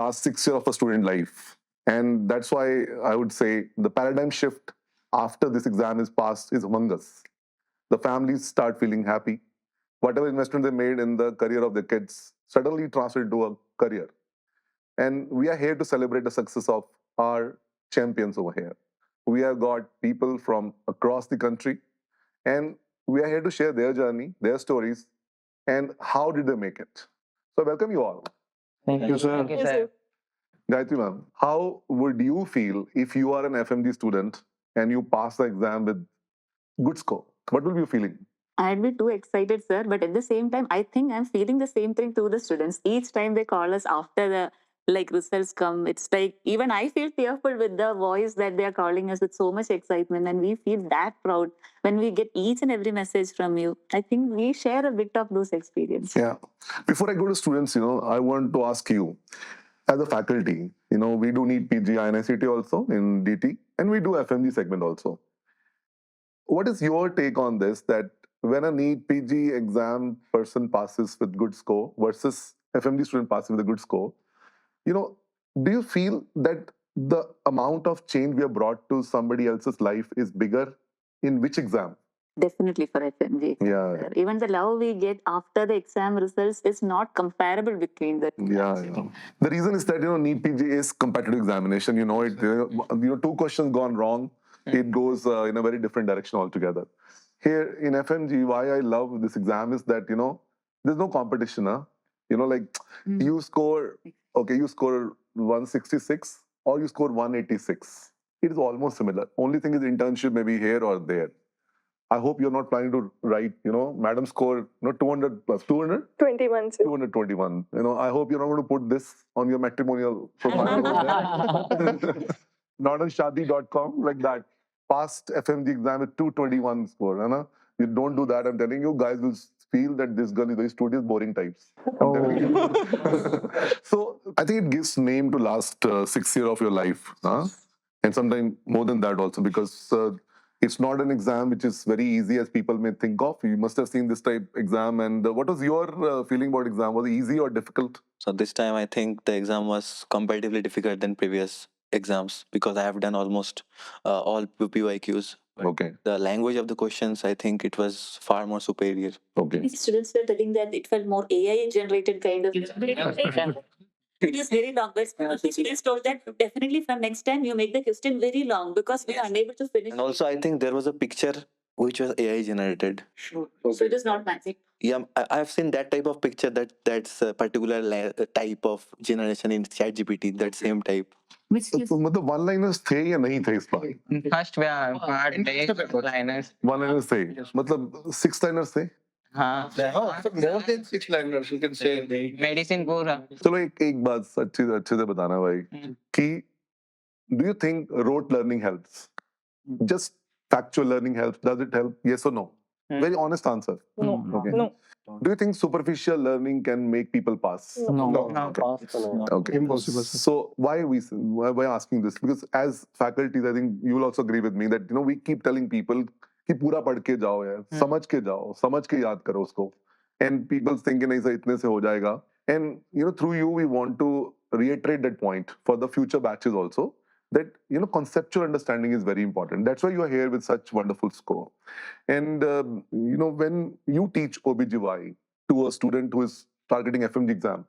last 6 years of a student life. And that's why I would say the paradigm shift after this exam is passed is among us. The families start feeling happy. Whatever investment they made in the career of their kids suddenly translated to a career. And we are here to celebrate the success of our champions over here. We have got people from across the country, and we are here to share their journey, their stories, and how did they make it. So, welcome you all. Thank you, sir. Thank you, sir. Gayatri ma'am, how would you feel if you are an FMG student and you pass the exam with good score? What will you be feeling? I'd be too excited, sir. But at the same time, I think I'm feeling the same thing to the students. Each time they call us after the results come, it's like even I feel tearful with the voice that they are calling us with so much excitement, and we feel that proud when we get each and every message from you. I think we share a bit of those experiences. Yeah. Before I go to students, I want to ask you, as a faculty, we do need PG INICT also in DT, and we do FMG segment also. What is your take on this, that when a NEET PG exam person passes with good score versus FMG student passes with a good score, do you feel that the amount of change we have brought to somebody else's life is bigger in which exam? Definitely for FMG. Yeah. Sir. Even the love we get after the exam results is not comparable between the two. Yeah. The reason is that NEET PG is competitive examination. Two questions gone wrong, it goes in a very different direction altogether. Here in FMG, why I love this exam is that there's no competition. You score 166 or you score 186. It is almost similar. Only thing is internship maybe here or there. I hope you're not planning to write, madam score 200 plus 200? 21, sir. 221. I hope you're not going to put this on your matrimonial profile. Not on shadi.com like that. Passed FMG exam with 221 score. You don't do that. I'm telling you, guys will feel that this girl is very studious, boring types. I'm telling you. So I think it gives name to last 6 years of your life. And sometimes more than that also, because it's not an exam which is very easy as people may think of. You must have seen this type exam. And what was your feeling about exam? Was it easy or difficult? So this time I think the exam was comparatively difficult than previous exams because I have done almost all PYQs. Okay. The language of the questions, I think it was far more superior. Okay. Students were telling that it felt more AI generated kind of. It is very long, but students told that definitely from next time you make the question very long because we are unable to finish. And also I think there was a picture which was AI generated. So it is not magic. Yeah, I've seen that type of picture that's a particular type of generation in ChatGPT, that same type. Which is मतलब one liners थे या नहीं थे इस बार? First part liners. One liners थे, मतलब 6 liners थे? हाँ. More than 6 liners, you can say. Medicine पूरा. चलो एक बात अच्छे से बताना भाई कि do you think rote learning helps? Just factual learning helps? Does it help? Yes or no? Very honest answer. No. Okay. No. Do you think superficial learning can make people pass? No. Okay. Impossible. So why asking this? Because as faculties, I think you will also agree with me that we keep telling people कि पूरा पढ़ के जाओ यार, समझ के जाओ, समझ के याद करो उसको. And people think नहीं सर इतने से हो जाएगा. And through you we want to reiterate that point for the future batches also, that conceptual understanding is very important. That's why you are here with such wonderful score. And when you teach OBGY to a student who is targeting FMG exam,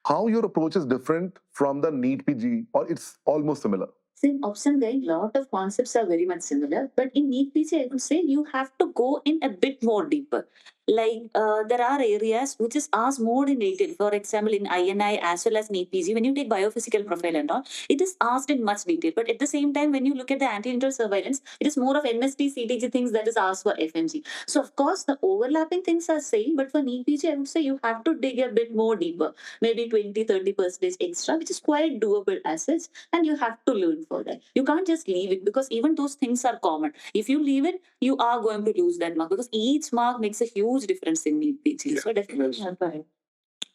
how your approach is different from the NEET PG, or it's almost similar? See, option where lot of concepts are very much similar, but in NEET PG, I would say you have to go in a bit more deeper. Like there are areas which is asked more in detail. For example, in INI as well as NEET PG, when you take biophysical profile and all, it is asked in much detail. But at the same time, when you look at the antenatal surveillance, it is more of MST, CTG things that is asked for FMG. So of course, the overlapping things are same, but for NEET PG, I would say you have to dig a bit more deeper, maybe 20-30% extra, which is quite doable as such, and you have to learn for that. You can't just leave it because even those things are common. If you leave it, you are going to lose that mark because each mark makes a huge difference in NEET PG. So definitely have to.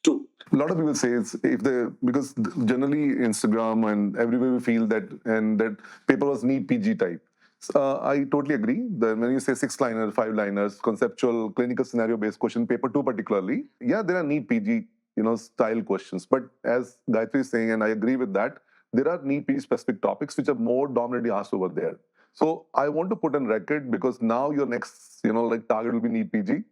True. A lot of people say it's because generally Instagram and everywhere we feel that paper was NEET PG type. I totally agree. When you say 6-liner, 5-liners, conceptual, clinical scenario based question, paper 2 particularly, yeah, there are NEET PG style questions. But as Gayatri is saying, and I agree with that, there are NEET PG specific topics which are more dominantly asked over there. So I want to put on record, because now your next, target will be NEET PG.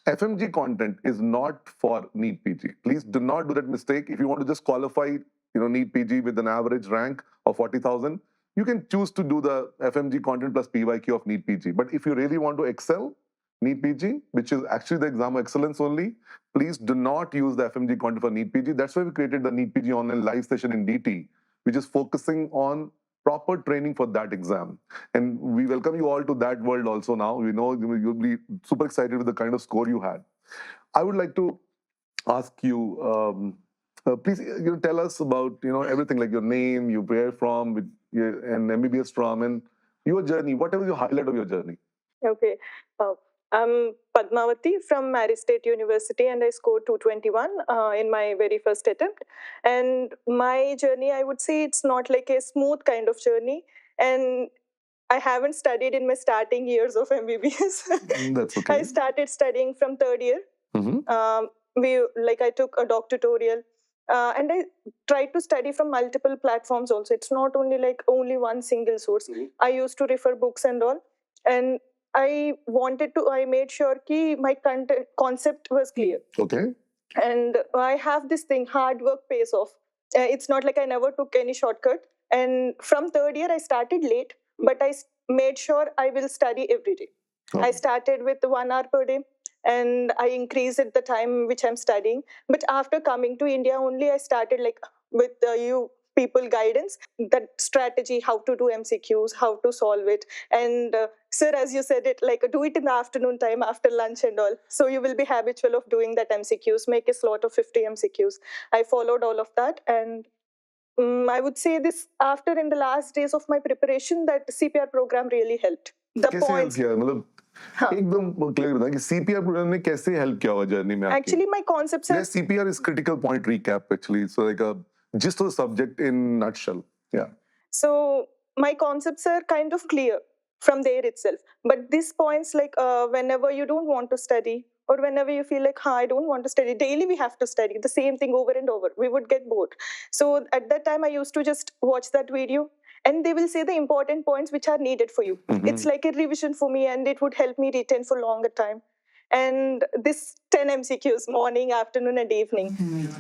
FMG content is not for NEET PG. Please do not do that mistake. If you want to just qualify, NEET PG with an average rank of 40,000, you can choose to do the FMG content plus PYQ of NEET PG. But if you really want to excel, NEET PG, which is actually the exam of excellence only, please do not use the FMG content for NEET PG. That's why we created the NEET PG online live session in DT, which is focusing on proper training for that exam. And we welcome you all to that world also now. We know you'll be super excited with the kind of score you had. I would like to ask you, please tell us about everything, like your name, you where from, and MBBS from, and your journey. Whatever your highlight of your journey. Okay. I'm Padmavati from Mary State University, and I scored 221 in my very first attempt. And my journey, I would say it's not like a smooth kind of journey. And I haven't studied in my starting years of MBBS. That's okay. I started studying from third year. Mhm. I took a doc tutorial. And I tried to study from multiple platforms also. It's not only only one single source. I used to refer books and all. And I made sure that my concept was clear. Okay. And I have this thing, hard work pays off. It's not like I never took any shortcut. And from third year, I started late, but I made sure I will study every day. I started with 1 hour per day, and I increased the time which I'm studying. But after coming to India only, I started with you people guidance, that strategy, how to do MCQs, how to solve it. And sir, as you said it, do it in the afternoon time after lunch and all. So you will be habitual of doing that MCQs, make a slot of 50 MCQs. I followed all of that. And I would say this after in the last days of my preparation, that CPR program really helped. The कैसे help points. किया, मतलब एकदम clear बताएं कि CPR programme ने कैसे help किया हुआ जर्नी में आपकी? Actually, my concepts are... Yeah, CPR is critical point recap actually. So like a gist of the subject in nutshell. Yeah. So my concepts are kind of clear from there itself. But these points, whenever you don't want to study, or whenever you feel I don't want to study, daily we have to study the same thing over and over. We would get bored. So at that time, I used to just watch that video, and they will say the important points which are needed for you. Mhm. It's like a revision for me, and it would help me retain for longer time. And this 10 MCQs, morning, afternoon, and evening.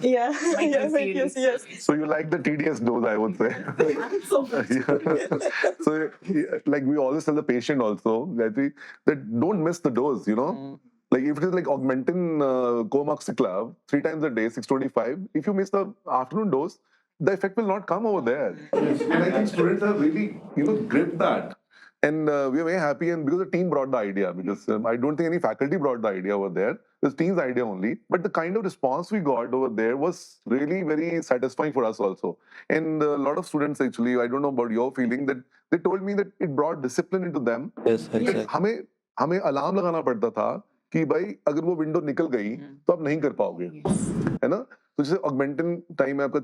Yeah. Yes. So you like the TDS dose, I would say. So like we always tell the patient also that don't miss the dose, Like if it is like Augmentin Comoxiclav 3 times a day, 625, if you miss the afternoon dose, the effect will not come over there. And I think students have really, gripped that. And we are very happy, and because the team brought the idea, because I don't think any faculty brought the idea over there. It was team's idea only. But the kind of response we got over there was really very satisfying for us also. And a lot of students actually, I don't know about your feeling, that they told me that it brought discipline into them. Yes, exactly. हमें alarm लगाना पड़ता था कि भाई अगर वो window निकल गई तो आप नहीं कर पाओगे, है ना? तो जैसे ऑगमेंटन टाइम है आपका,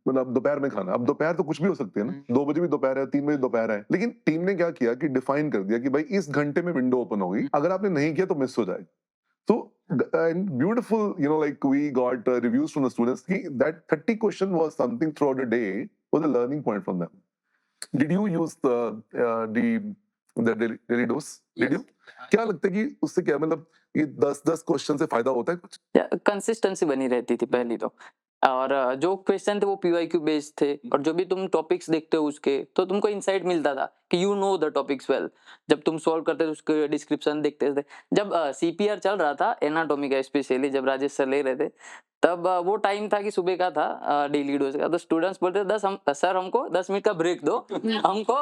मतलब दोपहर में खाना, अब दोपहर तो कुछ भी हो सकती है ना, 2 बजे भी दोपहर है, 3 बजे दोपहर है, लेकिन टीम ने क्या किया कि डिफाइन कर दिया कि भाई इस घंटे में विंडो ओपन होगी, अगर आपने नहीं किया तो मिस हो जाएगा. So and beautiful, like we got reviews from the students. That 30 question was something throughout the day was a learning point from them. Did you use the daily dose? Did you? क्या लगता है कि उससे क्या, मतलब ये 10 question से फायदा होता है कुछ? कंसिस्टेंसी बनी रहती थी पहली तो, और जो क्वेश्चन थे वो पीवाईक्यू बेस्ड थे, और जो भी तुम टॉपिक्स देखते हो उसके, तो तुमको इंसाइट मिलता था कि you know the topics well. जब तुम सॉल्व करते थे उसके डिस्क्रिप्शन देखते थे. जब सीपीआर चल रहा था एनाटॉमी का, स्पेशली जब राजेश सर ले रहे थे, तब वो टाइम था कि सुबह का था डेली डोज का. तो स्टूडेंट्स बोलते थे सर हमको 10 मिनट का ब्रेक दो, हमको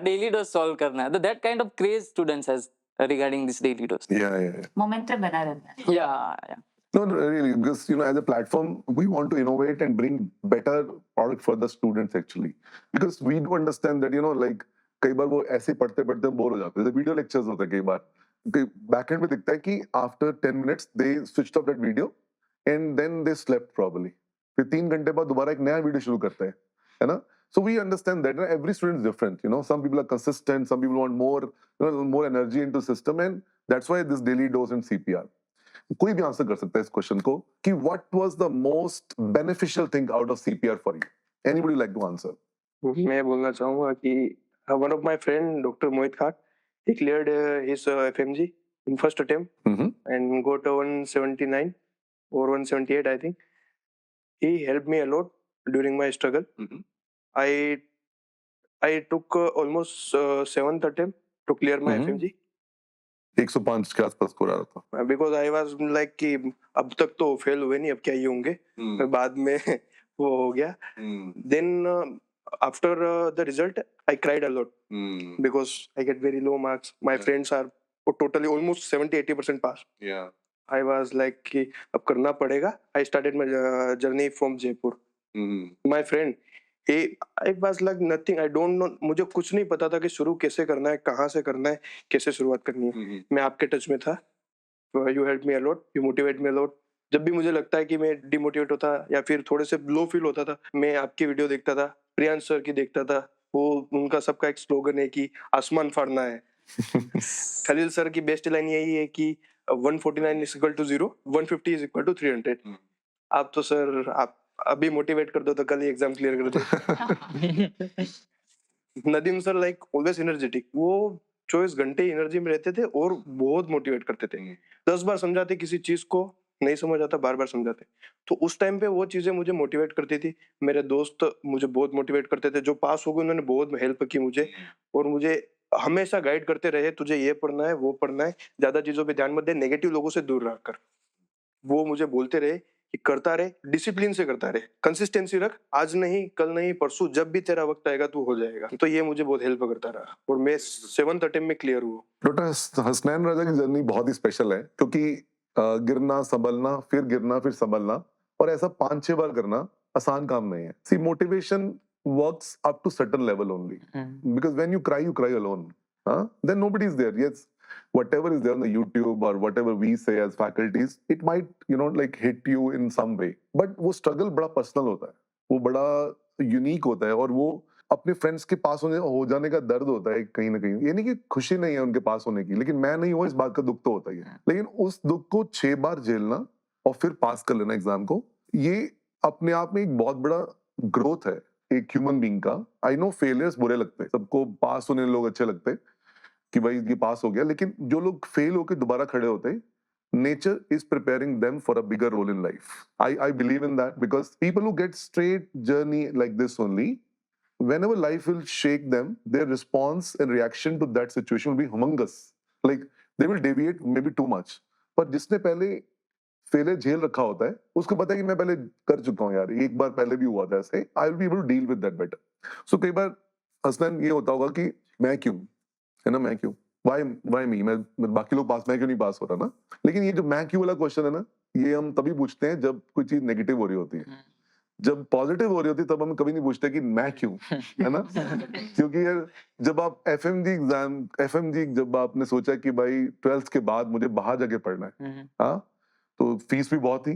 डेली डोज सॉल्व करना है. तो that kind of craze students has regarding this daily dose. Yeah. Momentum बना रहता है. Yeah. No, really, because as a platform, we want to innovate and bring better product for the students actually, because we do understand that like कई बार वो ऐसे पढ़ते पढ़ते bore हो जाते हैं. वीडियो लेक्चर्स होते हैं कई बार, बैक एंड में दिखता है कि after 10 minutes they switched off that video and then they slept probably. फिर 3 घंटे बाद दोबारा एक नया वीडियो शुरू करते हैं, है ना? So we understand that every student is different. Some people are consistent, some people want more, more energy into system, and that's why this daily dose and CPR. कोई भी आंसर कर सकता है इस क्वेश्चन को कि what was the most beneficial thing out of CPR for you? Anybody like to answer? मैं बोलना चाहूंगा कि one of my friend, Dr. Mohit Khan, he cleared his FMG in first attempt and got a 179 or 178, I think. He helped me a lot during my struggle. I took almost seventh attempt to clear my FMG 105 के आसपास score आ रहा था। because I was like कि अब तक तो fail हुए नहीं, अब क्या ही होंगे। बाद में वो हो गया। Then after the result, I cried a lot because I get very low marks. My friends are totally almost 70-80% pass. I was like कि अब करना पड़ेगा। I started my journey from Jaipur. My friend, I was like nothing. I don't know. मुझे कुछ नहीं पता था कि शुरू कैसे करना है, कहाँ से करना है, कैसे शुरुआत करनी है। मैं आपके टच में था। You helped me a lot. You motivate me a lot. जब भी मुझे लगता है कि मैं डिमोटिवेट होता या फिर थोड़े से लो फील होता था, मैं आपकी वीडियो देखता था, प्रियांश सर की देखता था। वो उनका सबका एक स्लोगन है कि आसमान फाड़ना है। खलील सर की बेस्ट लाइन यही है कि 149 is equal to 0, 150 is equal to 300. आप तो सर आप अभी मोटिवेट कर दो तो कल ही एग्जाम क्लियर कर दो। Nadeem sir like always energetic, वो 24 घंटे एनर्जी में रहते थे और बहुत मोटिवेट करते थे। 10 बार समझाते किसी चीज को, नहीं समझ आता बार बार समझाते। तो उस टाइम पे वो चीजें मुझे मोटिवेट करती थी। मेरे दोस्त मुझे बहुत मोटिवेट करते थे, जो पास हो गए उन्होंने बहुत हेल्प की मुझे और मुझे हमेशा गाइड करते रहे, तुझे ये पढ़ना है, वो पढ़ना है, ज्यादा चीजों पे ध्यान मत दे, नेगेटिव लोगों से दूर रहकर। वो मुझे बोलते रहे कि करता रहे, डिसिप्लिन से करता रहे, कंसिस्टेंसी रख, आज नहीं कल नहीं परसों, जब भी तेरा वक्त आएगा तू हो जाएगा। तो ये मुझे बहुत हेल्प करता रहा और मैं 7th अटेम्प्ट में क्लियर हुआ। डॉक्टर हसनैन राजा की जर्नी बहुत ही स्पेशल है क्योंकि गिरना संभलना, फिर गिरना, फिर संभलना और ऐसा 5-6 बार करना आसान काम नहीं है। सी motivation works up to certain level only because when you cry alone, then nobody is there. Yes, whatever is there on the YouTube or whatever we say as faculties, it might like hit you in some way, but वो struggle बड़ा personal होता है, वो बड़ा unique होता है और वो अपने फ्रेंड्स के पास हो जाने का दर्द होता है कहीं ना कहीं। ये नहीं कि खुशी नहीं है उनके पास होने की, लेकिन मैं नहीं हूँ इस बात का दुख तो होता ही है। लेकिन उस दुख को 6 बार झेलना और फिर पास कर लेना एग्जाम को, ये अपने आप में एक बहुत बड़ा ग्रोथ है एक ह्यूमन बीइंग का। आई नो फेलियर्स बुरे लगते हैं, सबको पास होने लोग अच्छे लगते हैं कि भाई ये पास हो गया, लेकिन जो लोग फेल होकर दोबारा खड़े होते हैं, nature is preparing them for a bigger role in life. I believe in that because people who get straight journey like this only, whenever life will shake them, their response and reaction to that situation will be humongous. Like they will deviate maybe too much. पर जिसने पहले failure झेल रखा होता है उसको पता है कि मैं पहले कर चुका हूँ यार, एक बार पहले भी हुआ था ऐसे, I will be able to deal with that better. So कई बार हसनैन ये होता होगा कि मैं क्यों, है ना, मैं क्यों, व्हाई मी, मैं बाकी लोग पास, मैं क्यों नहीं पास हो रहा ना। लेकिन ये जो मैं क्यों वाला क्वेश्चन है ना, ये हम तभी पूछते हैं जब कोई चीज नेगेटिव हो रही होती है। जब पॉजिटिव हो रही होती है तब हम कभी नहीं पूछते कि मैं क्यों, है ना। क्योंकि यार जब आप एफएमजी जब आपने सोचा कि भाई 12th के बाद मुझे बाहर जाके पढ़ना है, हाँ, तो फीस भी बहुत ही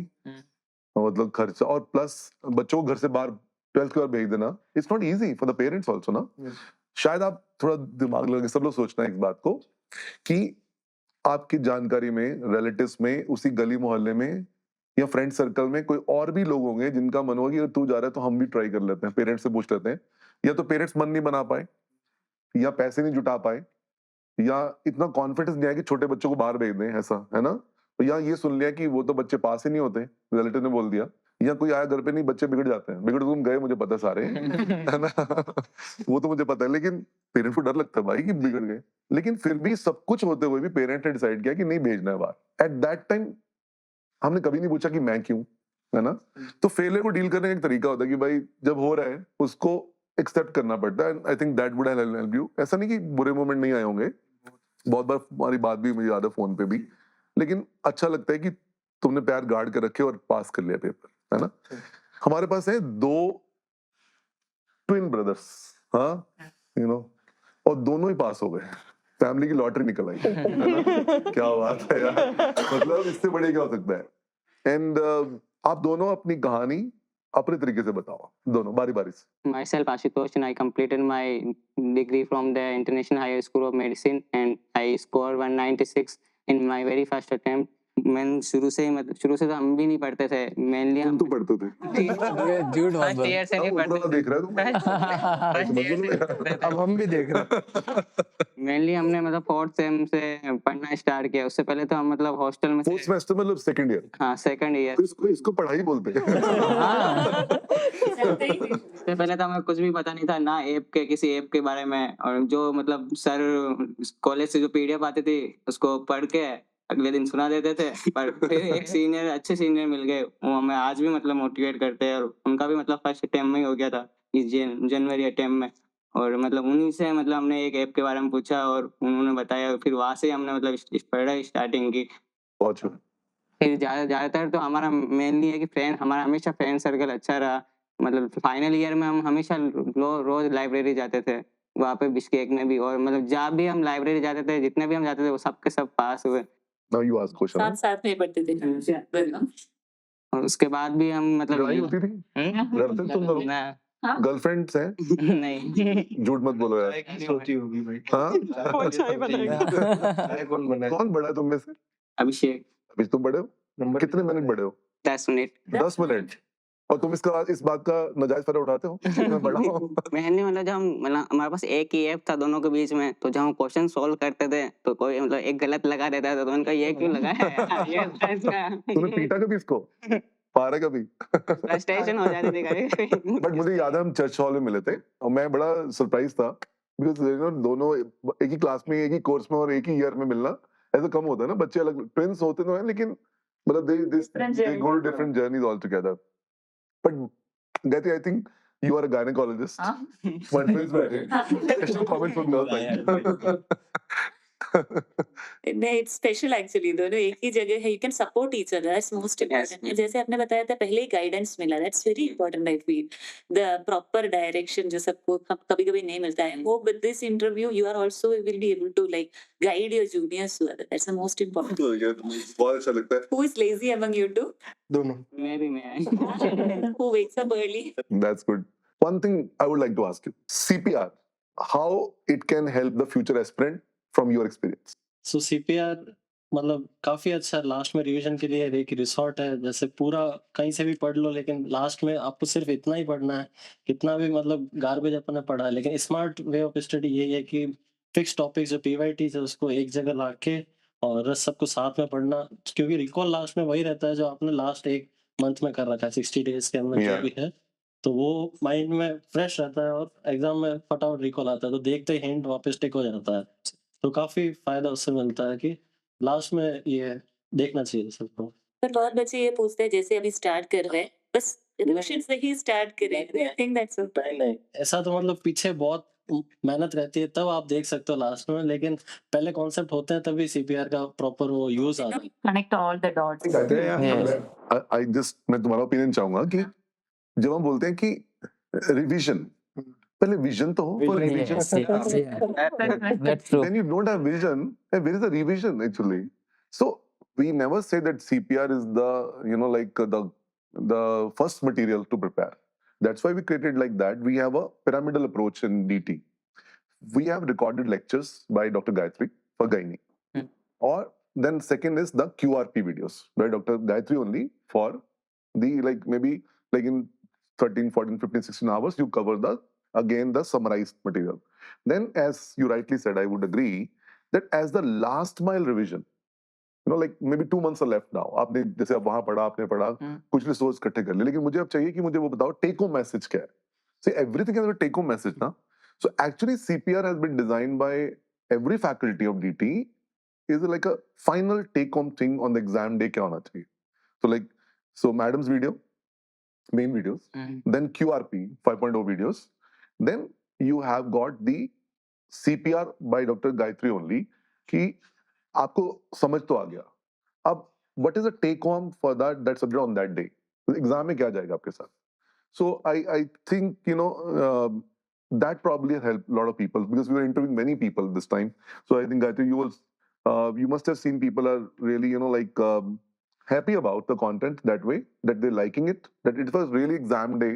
मतलब खर्चा, और प्लस बच्चों को घर से बाहर 12th के बाद भेज देना, it's not easy for the parents also ना। शायद आप थोड़ा दिमाग लगा के सब लोग सोचना है इस बात को कि आपकी जानकारी में, रिलेटिव्स में, उसी गली मोहल्ले में या फ्रेंड सर्कल में कोई और भी लोग होंगे जिनका मन होगा कि अगर तू जा रहा है तो हम भी ट्राई कर लेते हैं, पेरेंट्स से पूछ लेते हैं। या तो पेरेंट्स मन नहीं बना पाए, या पैसे नहीं जुटा पाए, या इतना कॉन्फिडेंस नहीं आया कि छोटे बच्चों को बाहर भेज दें, ऐसा है ना। या ये सुन लिया कि वो तो बच्चे पास ही नहीं होते, रिलेटिव ने बोल दिया, या कोई आया घर पे, नहीं बच्चे बिगड़ जाते हैं, बिगड़ तुम गए मुझे पता सारे, है ना। वो तो मुझे पता है, लेकिन पेरेंट्स को डर लगता है भाई कि बिगड़ गए। लेकिन फिर भी सब कुछ होते हुए भी पेरेंट ने डिसाइड किया कि नहीं भेजना है बाहर। एट दैट टाइम हमने कभी नहीं पूछा कि मैं क्यों, है ना। तो फेलियर को डील करने का एक तरीका होता है कि भाई जब हो रहा है उसको एक्सेप्ट करना पड़ता है। I think that would help you. ऐसा नहीं कि बुरे मोमेंट नहीं आए होंगे, बहुत बार हमारी बात भी मुझे याद है फोन पे भी, लेकिन अच्छा लगता है कि तुमने पैर गाड़ के रखे और पास कर लिया पेपर, है ना। हमारे पास है 2 ट्विन ब्रदर्स, हाँ, यू नो, और दोनों ही पास हो गए, फैमिली की लॉटरी निकल आई, है ना? क्या बात है यार, मतलब इससे बड़े क्या हो सकता है। एंड आप दोनों अपनी कहानी अपने तरीके से बताओ, दोनों बारी बारी से। Myself Ashutosh, and I completed my degree from the International Higher School of Medicine, and I scored 196 in my very first attempt. मैं शुरू से ही मतलब शुरू से तो हम भी नहीं पढ़ते थे मेनली तुम हम तो पढ़ते थे ये झूठ मत फर्स्ट बोल। ईयर से नहीं अब पढ़ते उतना देख रहा है तुम फर्स्ट ईयर से नहीं पढ़ते थे अब हम भी देख रहे हैं। मेनली हमने मतलब फोर्थ सेम से पढ़ना स्टार्ट किया उससे पहले तो हम मतलब हॉस्टल में फोर्थ थे सेमेस्टर मतलब सेकंड ईयर हाँ सेकंड ईयर तो इसको पढ़ाई बोलते हैं हाँ उससे पहले तो हमें कुछ भी पता नहीं था ना ऐप के किसी ऐप के बारे में और जो मतलब सर कॉलेज से जो पीडीएफ आती थी उसको पढ़ के अगले दिन सुना देते थे पर फिर एक सीनियर अच्छे सीनियर मिल गए वो हमें आज भी मतलब मोटिवेट करते हैं और उनका भी मतलब फर्स्ट अटेम्प्ट में ही हो गया था इस जनवरी अटेम्प्ट में और मतलब उन्हीं से मतलब हमने एक ऐप के बारे में पूछा और उन्होंने बताया फिर वहां से हमने मतलब पढ़ाई स्टार्टिंग की बहुत शुक्र फिर ज्यादातर तो हमारा मेनली है कि फ्रेंड हमारा हमेशा फ्रेंड सर्कल अच्छा रहा मतलब फाइनल ईयर में हम हमेशा रोज लाइब्रेरी जाते थे वहाँ पे बिस्केक में भी और मतलब जब भी हम लाइब्रेरी जाते थे जितने भी हम जाते थे वो सब के सब पास हुए नाउ यू आस्क साथ क्वेश्चन साथ में पढ़ते थे और उसके बाद भी हम मतलब लड़ाई होती थी लड़ते तुम लोग गर्लफ्रेंड्स हैं नहीं झूठ मत बोलो यार होती होगी भाई हाँ कौन चाय बनाएगा? चाय कौन बनाए कौन बड़ा है तुम में से अभिषेक अभी तुम बड़े हो नंबर कितने मिनट बड़े हो 10 मिनट 10 मिनट और तुम इस बात का नाजायज फायदा उठाते हो कि मैं बड़ा हूँ मेनली मतलब जब हम मतलब हमारे पास एक ही ऐप था दोनों के बीच में तो जब हम क्वेश्चन सॉल्व करते थे तो कोई मतलब एक गलत लगा देता था तो उनका ये क्यों लगाया है ये था तूने इसका पीटा कभी इसको पारा कभी फ्रस्ट्रेशन हो जाती थी कभी बट मुझे याद है हम चर्च हॉल में मिले थे और मैं बड़ा सरप्राइज था बिकॉज यू नो दोनों एक ही क्लास में एक ही कोर्स में और एक ही ईयर में मिलना ऐसा कम होता है ना बच्चे अलग ट्विंस होते तो हैं लेकिन मतलब Different they journeys go also. different journeys altogether but Gayatri, I think you are a gynecologist but twins बैठे special comments from your side नहीं इट्स स्पेशल एक्चुअली दोनों एक ही जगह है you can support each other that's most important जैसे आपने बताया था पहले ही गाइडेंस मिला that's very important I feel the proper direction जो सबको कभी कभी नहीं मिलता है वो with this interview you are also will be able to like guide your juniors to other that's the most important तो ये बहुत अच्छा लगता है who is lazy among you two दोनों मैं who wakes up early That's good. One thing I would like to ask you, CPR, how it can help the future aspirant from your experience? So CPR मतलब काफी अच्छा last में revision के लिए एक resort है जैसे पूरा कहीं से भी पढ़ लो लेकिन लास्ट में आपको सिर्फ इतना ही पढ़ना है कितना भी मतलब गार्बेज अपन ने पढ़ा है लेकिन स्मार्ट वे ऑफ स्टडी यही है कि फिक्स टॉपिक जो पीवाईटी है उसको एक जगह ला के और सबको साथ में पढ़ना क्योंकि रिकॉल लास्ट में वही रहता है जो आपने लास्ट एक मंथ में कर रखा है 60 डेज के अंदर जो Yeah. भी है तो वो माइंड में फ्रेश रहता है और एग्जाम में फटाफट रिकॉल आता है तो देखते ही हिंट वापस टिक हो जाता है तो काफी फायदा उससे मिलता है कि लास्ट में ये देखना चाहिए सबको पर बहुत बच्चे ये पूछते हैं जैसे अभी स्टार्ट कर रहे हैं बस रिविजन से ही स्टार्ट करें आई थिंक दैट्स नहीं ऐसा तो मतलब पीछे बहुत मेहनत रहती है तब आप देख सकते हो लास्ट में लेकिन पहले कॉन्सेप्ट होते हैं तभी सीपीआर का प्रॉपर वो यूज आता है connect all the dots I just मैं तुम्हारा ओपिनियन चाहूंगा कि जब हम बोलते हैं कि रिवीजन पहले विजन तो हो पर revision That's true. when you don't have vision where is the revision actually so we never say that CPR is the you know like the first material to prepare that's why we created like that we have a pyramidal approach in DT we have recorded lectures by Dr. Gayatri for gynae or then second is the QRP videos by Dr. Gayatri only for the like maybe like in 13 14 15 16 hours you cover the again the summarized material then as you rightly said I would agree that as the last mile revision you know like maybe 2 months are left now आपने जैसे अब वहां पढ़ा आपने पढ़ा कुछ resource इकट्ठे कर लिए लेकिन मुझे अब चाहिए कि मुझे वो बताओ टेक होम मैसेज क्या है see everything is a take home message ना so actually CPR has been designed by every faculty of DT is like a final take home thing on the exam day क्या होना चाहिए so like so madam's video main videos then QRP 5.0 videos then you have got the CPR by Dr. Gayatri only कि आपको समझ तो आ गया अब what is the take home for that subject on that day exam में क्या जाएगा आपके साथ so I think you know that probably helped a lot of people because we were interviewing many people this time so I think Gayatri you must have seen people are really you know like happy about the content that way that they're liking it that it was really exam day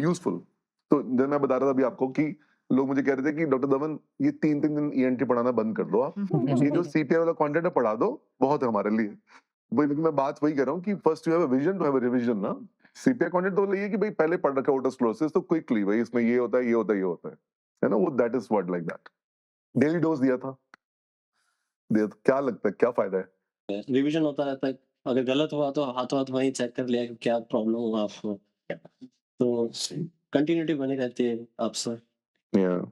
useful तो जब मैं बता रहा था अभी आपको कि लोग मुझे कह रहे थे कि डॉक्टर दमन ये 3 दिन ENT पढ़ाना बंद कर दो आप ये जो CPR वाला कंटेंट है पढ़ा दो बहुत है हमारे लिए वही लेकिन मैं बात वही कर रहा हूँ कि first you have a vision to have a revision ना। सीपीआई कंटेंट तो ये कि भाई पहले पढ़ रखा ओटोस्क्लोरोसिस तो क्विकली भाई इसमें ये होता है, ये होता है, ये होता है ना, वो that is what like that. Daily dose दिया था, क्या लगता है क्या फायदा है? रिवीजन होता रहता है, अगर गलत हुआ तो हाथों हाथ वहीं चेक कर लिया कि क्या प्रॉब्लम हुआ आपको, तो कंटिन्यूटी बनी रहती है आपसे। Yeah.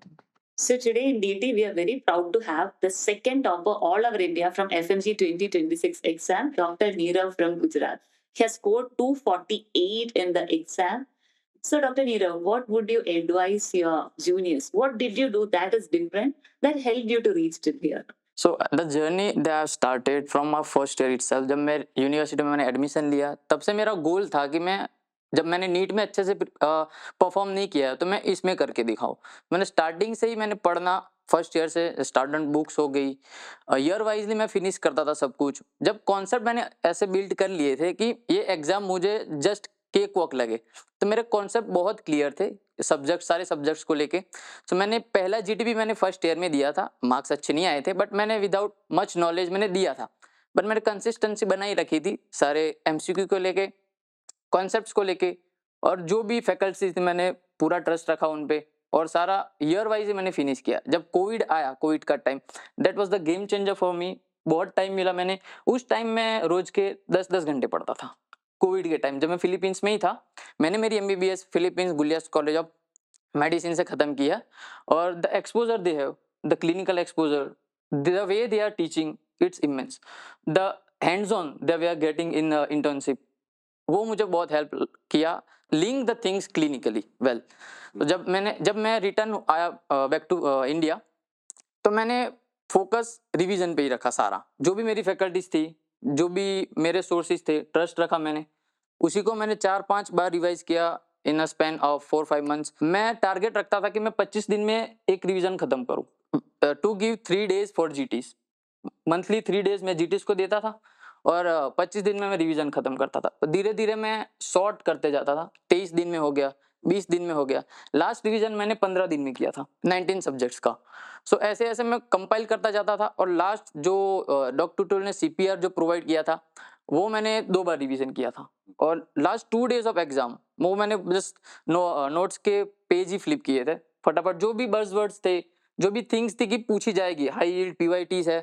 So today in DT, we are very proud to have the second topper all over India from FMG 2026 exam, Dr. Neerav from Gujarat. He has scored 248 in the exam. So Dr. Neerav, what would you advise your juniors? What did you do that is different that helped you to reach till here? So the journey that I started from my first year itself. जब मैं university में मैंने admission लिया तब से मेरा गोल था कि मैं जब मैंने नीट में अच्छे से परफॉर्म नहीं किया तो मैं इसमें करके दिखाऊं। मैंने स्टार्टिंग से ही मैंने पढ़ना फर्स्ट ईयर से स्टार्टेंट बुक्स हो गई, ईयर वाइजली मैं फिनिश करता था सब कुछ। जब कॉन्सेप्ट मैंने ऐसे बिल्ड कर लिए थे कि ये एग्जाम मुझे जस्ट केक वॉक लगे, तो मेरे कॉन्सेप्ट बहुत क्लियर थे सब्जेक्ट, सारे सब्जेक्ट्स को लेके। तो मैंने पहला जीटीबी मैंने फर्स्ट ईयर में दिया था, मार्क्स अच्छे नहीं आए थे बट मैंने विदाउट मच नॉलेज मैंने दिया था, बट मैंने कंसिस्टेंसी बनाई रखी थी सारे एमसीक्यू को लेके, कॉन्सेप्ट्स को लेके, और जो भी फैकल्टीज थी मैंने पूरा ट्रस्ट रखा उन पे, और सारा ईयर वाइज ही मैंने फिनिश किया। जब कोविड आया, कोविड का time, that was the game changer for me. बहुत टाइम मिला मैंने, उस टाइम में रोज के 10-10 घंटे पढ़ता था। कोविड के टाइम जब मैं फिलीपींस में ही था, मैंने मेरी MBBS Philippines Gullas college of medicine से खत्म किया, और the exposure they have, the clinical exposure, the way they are teaching, it's immense, the hands on they we are getting in internship, वो मुझे बहुत हेल्प किया link the things clinically well. तो जब मैं रिटर्न आया बैक टू इंडिया, तो मैंने फोकस रिवीजन पे ही रखा सारा, जो भी मेरी फैकल्टीज थी, जो भी मेरे सोर्सेज थे, ट्रस्ट रखा मैंने, उसी को मैंने 4-5 बार रिवाइज किया इन अ स्पैन ऑफ 4-5 मंथ्स। मैं टारगेट रखता था कि मैं 25 दिन में एक रिवीजन खत्म करूं, to give 3 days for GTs, monthly 3 days मैं जीटीज को देता था, और 25 दिन में मैं रिवीजन खत्म करता था। तो धीरे धीरे मैं शॉर्ट करते जाता था, 23 दिन में हो गया, 20 दिन में हो गया, लास्ट रिवीजन मैंने 15 दिन में किया था 19 सब्जेक्ट्स का। सो ऐसे ऐसे मैं कंपाइल करता जाता था, और लास्ट जो डॉक्टर टूल ने सीपीआर जो प्रोवाइड किया था, वो मैंने 2 बार रिवीजन किया था, और लास्ट 2 डेज ऑफ एग्जाम वो मैंने जस्ट नोट्स के पेज ही फ्लिप किए थे फटाफट। जो भी बज़वर्ड्स थे, जो भी थिंग्स थी कि पूछी जाएगी, हाई यील्ड पीवाईटीज है,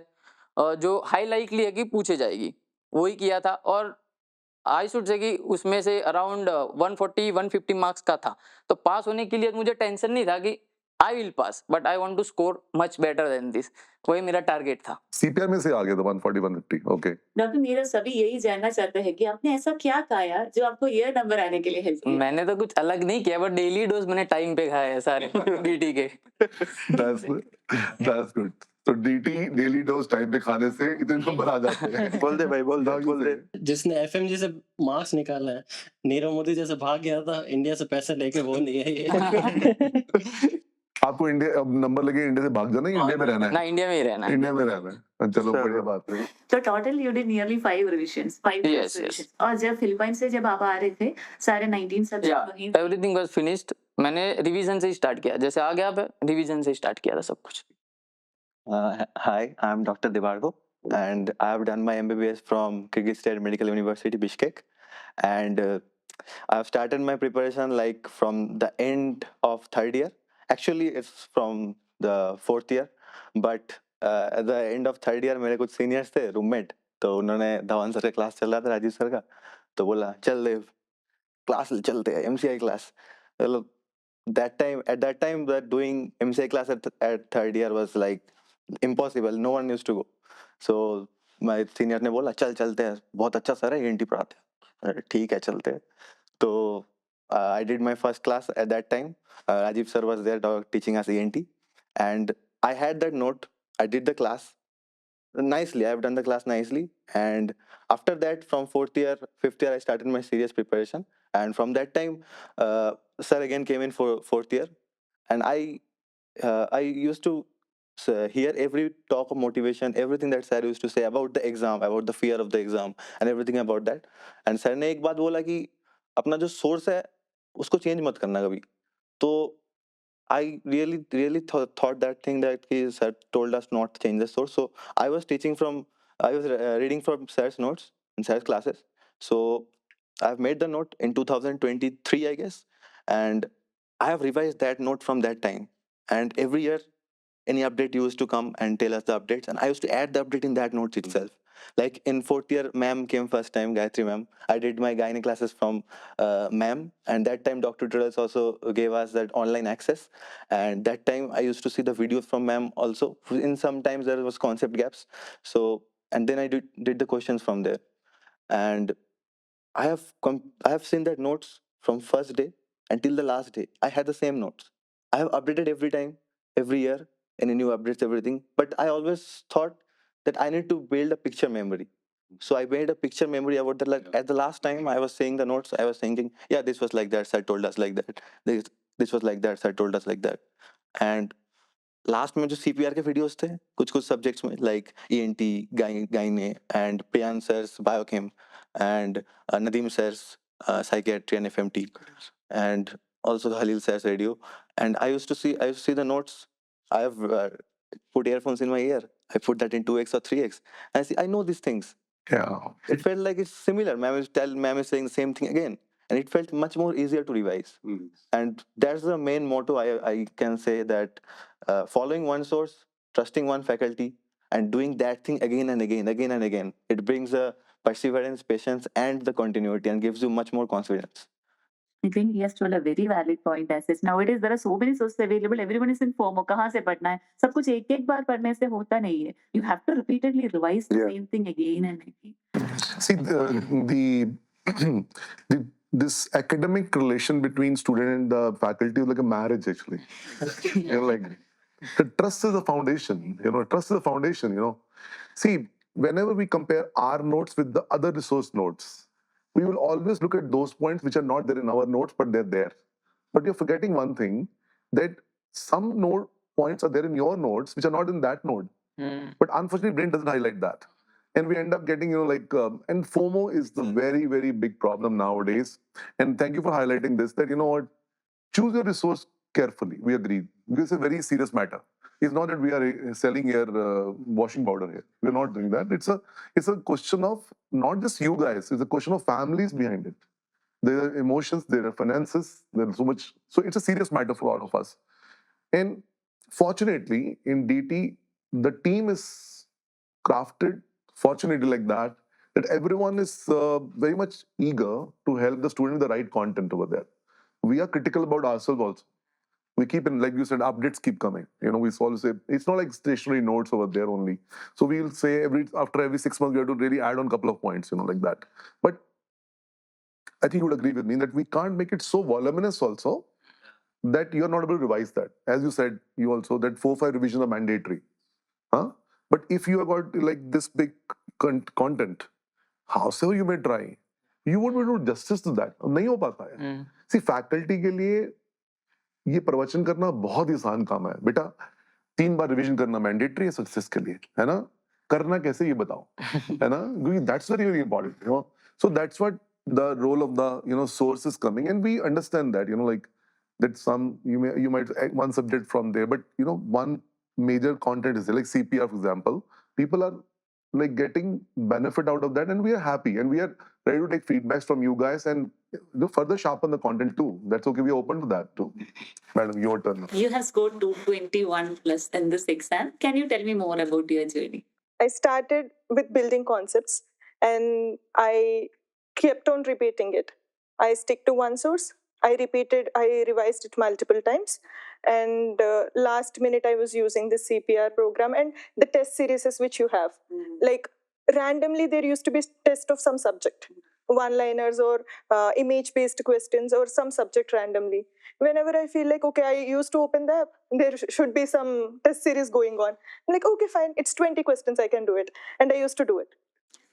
जो हाई लाइकली है कि पूछे जाएगी, वही किया था। और आई शुड से कि उसमें से अराउंड 140-150 मार्क्स का था, तो पास होने के लिए मुझे टेंशन नहीं था कि I will pass, but I want to score much better than this, वही मेरा टारगेट था। सीपीआर में से आ गया था 140-150। ओके। डॉक्टर नीरज, सभी यही जानना चाहते हैं कि आपने ऐसा क्या खाया जो आपको ये नंबर आने के लिए हेल्प किया? मैंने तो कुछ अलग नहीं किया, बट डेली डोज मैंने टाइम पे खाया है सारे डीटी के। That's good. तो डीटी डेली डोज टाइम पे खाने से इतने नंबर आ जाते हैं। बोल दे भाई, बोल दे, Now you बोल दे। say. जिसने एफएमजी से मार्क्स निकाला है, नीरव मोदी जैसे भाग गया था इंडिया से पैसे लेके, वो नहीं है ये। आपको इंडिया अब नंबर लेके इंडिया से भाग जाना है, इंडिया में रहना ना, है? इंडिया में ही रहना है। इंडिया में रहना है, चलो चलो। बढ़िया बात है। तो total you did nearly 5 revisions, 5 Yes, plus yes. revisions. और जब फिलीपाइन से जब आप आ रहे थे, सारे 19 या सब्जेक्ट वहीं एवरीथिंग वाज फिनिश्ड, मैंने रिवीजन से ही स्टार्ट किया, जैसे आ गया रिवीजन से स्टार्ट किया था सब कुछ। Hi, I'm Dr. Devargo, and I have done my MBBS from Kyrgyz State Medical University, Bishkek, and I've started my preparation like from the end of third year. Actually, it's from the fourth year, but at the end of third year, मेरे कुछ seniors थे, roommate, तो उन्होंने Dhawan sir का class चल रहा था, Rajiv sir का, तो बोला चल देव क्लास चलते हैं, MCI क्लास। चलो, at that time that doing MCI class at third year was like impossible, no one used to go, so my senior ने बोला चल चलते हैं, बहुत अच्छा सर है, ENT पढ़ाते हैं। अरे ठीक है चलते हैं। तो I did my first class at that time. Rajiv sir was there teaching us ENT, and I had that note. I did the class nicely. I've done the class nicely, and after that, from fourth year, fifth year, I started my serious preparation. And from that time, sir again came in for fourth year, and I used to hear every talk of motivation, everything that sir used to say about the exam, about the fear of the exam, and everything about that. And sir ने एक बात बोला कि अपना जो source है उसको change मत करना कभी। तो I really thought that thing that he sir told us not to change the source. So I was reading from sir's notes, in science classes. So I've made the note in 2023, I guess, and I have revised that note from that time. And every year, any update used to come and tell us the updates, and I used to add the update in that note itself. Like in fourth year, ma'am came first time, Gayatri ma'am. I did my gynae classes from ma'am, and that time Dr. Tutorials also gave us that online access. And that time I used to see the videos from ma'am also. In sometimes there was concept gaps. So and then I did the questions from there. And I have seen that notes from first day until the last day. I had the same notes. I have updated every time, every year, any new updates, everything. But I always thought that I need to build a picture memory. So I made a picture memory about that. Like at the last time I was saying the notes, I was thinking, yeah, this was like that. Sir told us like that. This was like that. Sir told us like that. And last में जो CPR के videos थे कुछ कुछ subjects में like ENT gynae and Priyan sir's biochem and Nadeem sir's psychiatry and FMT and also Halil Sir's radio, and I used to see the notes. I have put earphones in my ear. I put that in 2x or 3x. And I see I know these things. Yeah. It felt like it's similar. Ma'am is saying the same thing again, and it felt much more easier to revise. And that's the main motto. I can say that following one source, trusting one faculty, and doing that thing again and again, it brings a perseverance, patience, and the continuity, and gives you much more confidence. I think he has told a very valid point. As is nowadays there are so many sources available. Everyone is in FOMO. कहाँ से पढ़ना है? सब कुछ एक बार पढ़ने से होता नहीं है. You have to repeatedly revise the same thing again and again. See, this academic relation between student and the faculty is like a marriage, actually. Like the trust is the foundation. Trust is the foundation. See, whenever we compare our notes with the other resource notes, we will always look at those points which are not there in our notes, but they're there. But you're forgetting one thing, that some note points are there in your notes which are not in that note. But unfortunately, brain doesn't highlight that. And we end up getting, and FOMO is the very, very big problem nowadays. And thank you for highlighting this, that, choose your resource carefully. We agree. This is a very serious matter. It's not that we are selling here washing powder here. We're not doing that. It's a question of not just you guys. It's a question of families behind it. There are emotions, there are finances, there's so much. So it's a serious matter for all of us. And fortunately, in DT, the team is crafted, fortunately like that everyone is very much eager to help the student with the right content over there. We are critical about ourselves also. We keep in, like you said, updates keep coming. We always say, it's not like stationary notes over there only. So we'll say after every 6 months, we have to really add on a couple of points, like that. But I think you would agree with me that we can't make it so voluminous also that you're not able to revise that. As you said, you also, that 4-5 revisions are mandatory. But if you have got like this big content, however you may try, you won't be able to do justice to that. नहीं हो पाता है. See, faculty के लिए ये प्रवचन करना बहुत ही आसान काम है. बेटा 3 बार रिवीजन करना मैंडेटरी है सक्सेस के लिए, है ना? करना कैसे ये बताओ, है ना? Because that's very, very important. So that's what the role of the source is coming, and we understand that like that some you might one subject from there, but one major content is there, like CPR, for example. People are like getting benefit out of that, and we are happy, and we are ready to take feedbacks from you guys and further sharpen the content too. That's okay. We are open to that too. Madam, your turn. You have scored 221 plus in this exam. Can you tell me more about your journey? I started with building concepts and I kept on repeating it. I stick to one source. I revised it multiple times. And last minute I was using the CPR program and the test series which you have. Like randomly there used to be test of some subject. One-liners or image-based questions or some subject randomly. Whenever I feel like, okay, I used to open the app, there should be some test series going on. I'm like, okay, fine, it's 20 questions, I can do it. And I used to do it.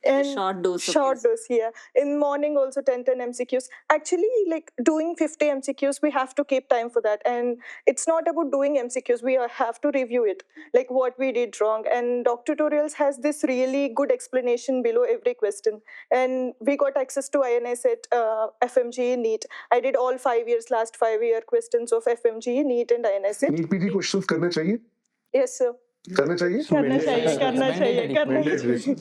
A short dose. Short dose, yeah. In morning also 10 MCQs. Actually, like doing 50 MCQs, we have to keep time for that. And it's not about doing MCQs, we have to review it, like what we did wrong. And Dr. Tutorials has this really good explanation below every question. And we got access to INISET, FMGE, NEET. I did all last 5-year questions of FMGE, NEET and INISET. NEET PG questions करने चाहिए? Yes, sir. करने चाहिए? करना चाहिए.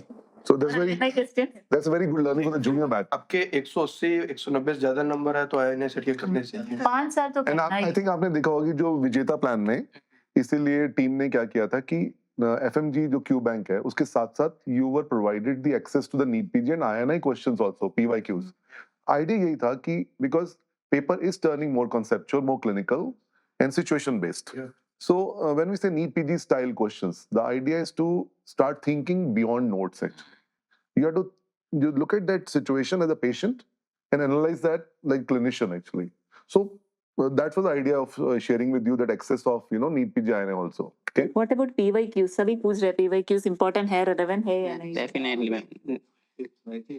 So My question. that's very good learning for the junior batch. आपके 180 190 से ज्यादा number है तो आईएनए सेट के करने चाहिए 5 साल तो And करना I ही think आपने देखा होगा कि जो विजेता प्लान में इसीलिए टीम ने क्या किया था कि FMG जो क्यू बैंक है उसके साथ साथ you were provided the access to the NEET PG and INI questions also PYQs. Idea यही था कि because paper is turning more conceptual, more clinical and situation based. Yeah. So when we say NEET PG style questions, the idea is to start thinking beyond notes. Actually, you have to you look at that situation as a patient and analyze that like clinician actually. So that was the idea of sharing with you that access of NEET PG INI also. Okay. What about PYQ? सभी पूछ रहे PYQs important है, relevant है या नहीं? Definitely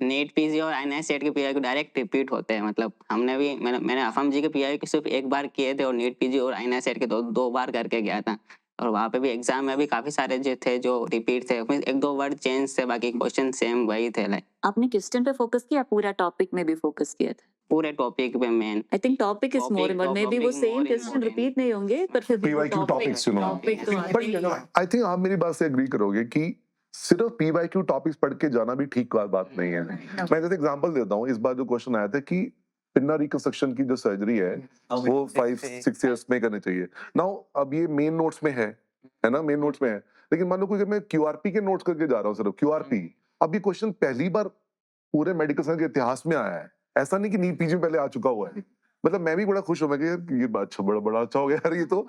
NEET PG और INI set के pi direct repeat होते हैं। मतलब हमने भी मैंने एफएमजी के पीआई सिर्फ एक बार किए थे और नीट पीजी और आईएनआई सेट के दो बार करके गया था। और वहाँ पे भी एग्जाम में भी काफी सारे जो थे जो रिपीट थे, उसमें एक दो वर्ड चेंज थे, बाकी क्वेश्चन सेम वही थे। लाइक आपने क्वेश्चन पे फोकस किया, पूरा टॉपिक में भी फोकस किया था? पूरे टॉपिक पे main I think topic is more important. May be वो topic same more question important. Repeat नहीं होंगे पर फिर भी PYQ topics, you know. Topic तो आते ही हैं। आई थिंक आप मेरी बात से एग्री करोगे कि सिर्फ PYQ टॉपिक्स पढ़ के जाना भी ठीक बात नहीं है। मैं जैसे एग्जांपल देता हूँ, इस बार जो क्वेश्चन आया था कि पिन्ना रिकंस्ट्रक्शन की जो सर्जरी है वो 5-6 इयर्स में करनी चाहिए। नाउ अब ये मेन नोट्स में है ना, मेन नोट्स में है, लेकिन मान लो कोई मैं QRP के नोट्स करके जा रहा हूँ सिर्फ QRP, अब ये क्वेश्चन पहली बार पूरे मेडिकल साइंस के इतिहास में आया है, ऐसा नहीं कि नीट पीजी में पहले आ चुका हुआ है। मतलब मैं भी बड़ा खुश हूँ, मैं कि यार ये अच्छा बड़ा अच्छा हो गया यार। ये तो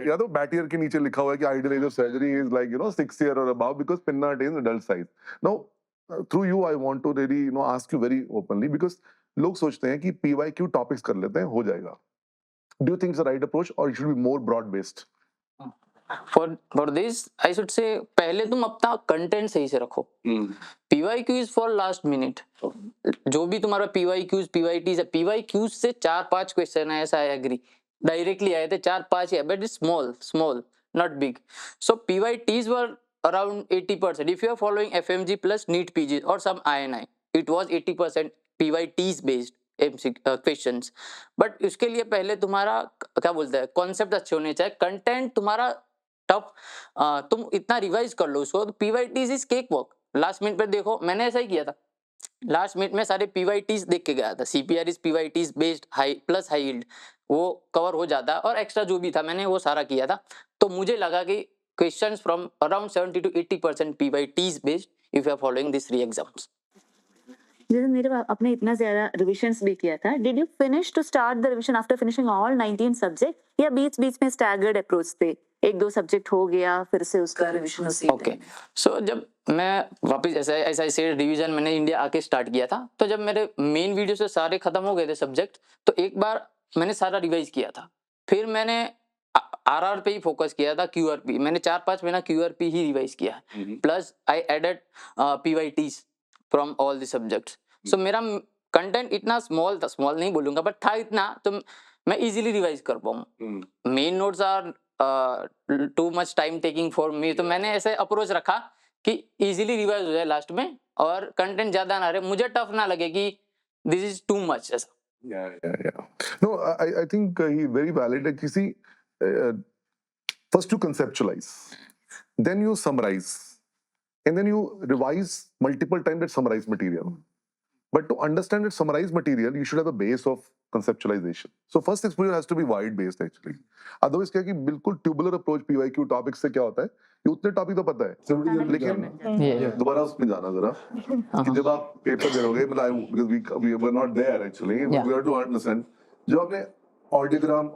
या तो बैटियर के नीचे लिखा हुआ है कि ideal age of surgery is like 6 years और above because pinna attains adult size. Now through you I want to really ask you very openly, because लोग सोचते हैं कि PYQ टॉपिक्स कर लेते हैं हो जाएगा। Do you think it's the right approach और it should be more broad based? For this I should say पहले तुम अपना कंटेंट सही से रखो। PYQ is for last minute. जो भी तुम्हारा PYQs PYTs है, PYQs से 4-5 क्वेश्चन है, ऐसा आई एग्री, डायरेक्टली आए थे 4-5 है, but it's small not big. So PYTs were around 80%. If you are following FMG plus NEET PG or some INI, it was 80% PYTs based questions. But उसके लिए पहले तुम्हारा क्या बोलते हैं कॉन्सेप्ट अच्छे होने चाहिए, कंटेंट तुम्हारा टफ, तुम इतना रिवाइज कर लो उसको। तो PYTs is cake work. Last minute पे देखो, मैंने ऐसा ही किया था, लास्ट मिनट में सारे PYTs देख के गया था। CPR is PYTs based high plus high yield, वो कवर हो जाता, और एक्स्ट्रा जो भी था मैंने वो सारा किया था। तो मुझे लगा कि questions from around 70 to 80% PYTs based if you are following this 3 exams. जैसे मेरे आपने इतना ज्यादा रिविजन्स भी किया था, did you finish to start the revision after finishing all 19 subject या बीच बीच में स्टैगर्ड अप्रोच थे, 1-2 सब्जेक्ट हो गया फिर से उसका रिविजन उसी ओके। सो जब मैं वापस ऐसा से रिवीजन मैंने इंडिया आके स्टार्ट किया था, तो जब मेरे मेन वीडियो से सारे खत्म हो गए थे सब्जेक्ट, तो एक बार मैंने सारा रिवाइज किया था। फिर मैंने RR पे ही फोकस किया था, QRP मैंने 4-5 महीना QRP ही रिवाइज किया, plus I added PYTs from all the subjects. So मेरा कंटेंट इतना स्मॉल था, स्मॉल नहीं बोलूंगा बट था इतना, तो मैं इजीली रिवाइज कर पाऊँ। Main notes are too much time taking for me, तो मैंने ऐसे अप्रोच रखा कि इजीली रिवाइज हो जाए लास्ट में, और कंटेंट ज्यादा ना रहे, मुझे टफ ना लगे कि दिस इज टू मच ऐसा। Yeah. No, I think he very valid. Like, you see, first you conceptualize, then you summarize, and then you revise multiple times that summarized material. But to understand that summarized material, you should have a base of conceptualization. So first exposure has to be wide based actually. Otherwise क्या है कि बिल्कुल tubular approach PYQ topics से क्या होता है, ये उतने टॉपिक तो पता है, लेकिन दोबारा उसमें जाना जरा कि जब आप पेपर दे रहोगे, मतलब because we were not there actually, we have to understand जो आपने ऑडियोग्राम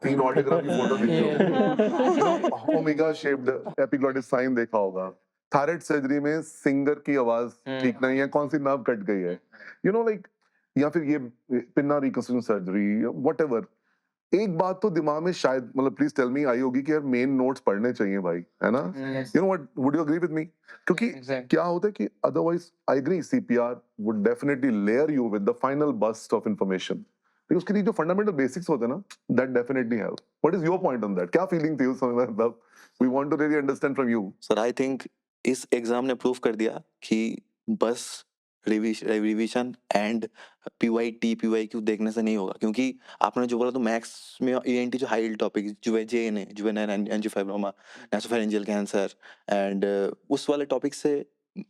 3 ऑडियोग्राम की फोटो देखी होगी, ओमेगा शेप्ड एपिग्लॉटिस साइन देखा होगा, थायराइड सर्जरी में सिंगर की आवाज ठीक नहीं है, कौन सी नर्व कट गई है, लाइक, या फिर ये पिन्ना रिकंस्ट्रक्शन सर्जरी व्हाटएवर, एक बात तो दिमाग में शायद, मतलब प्लीज टेल मी, आई होगी कि यार मेन नोट्स पढ़ने चाहिए भाई, है ना? You know what, would you agree with me? क्योंकि क्या होता है कि otherwise I agree CPR would definitely layer you with the final burst of information, लेकिन उसके लिए जो फंडामेंटल बेसिक्स होते हैं ना, that definitely help. What is your point on that? क्या फीलिंग थी उस समय, मतलब we want to really understand from you. Sir I think इस एग्जाम ने प्रूव कर दिया कि बस रिवीजन एंड PYQ देखने से नहीं होगा, क्योंकि आपने जो बोला तो मैथ्स में ENT जो high topic juvenile angiofibroma, nasopharyngeal cancer and उस वाले टॉपिक से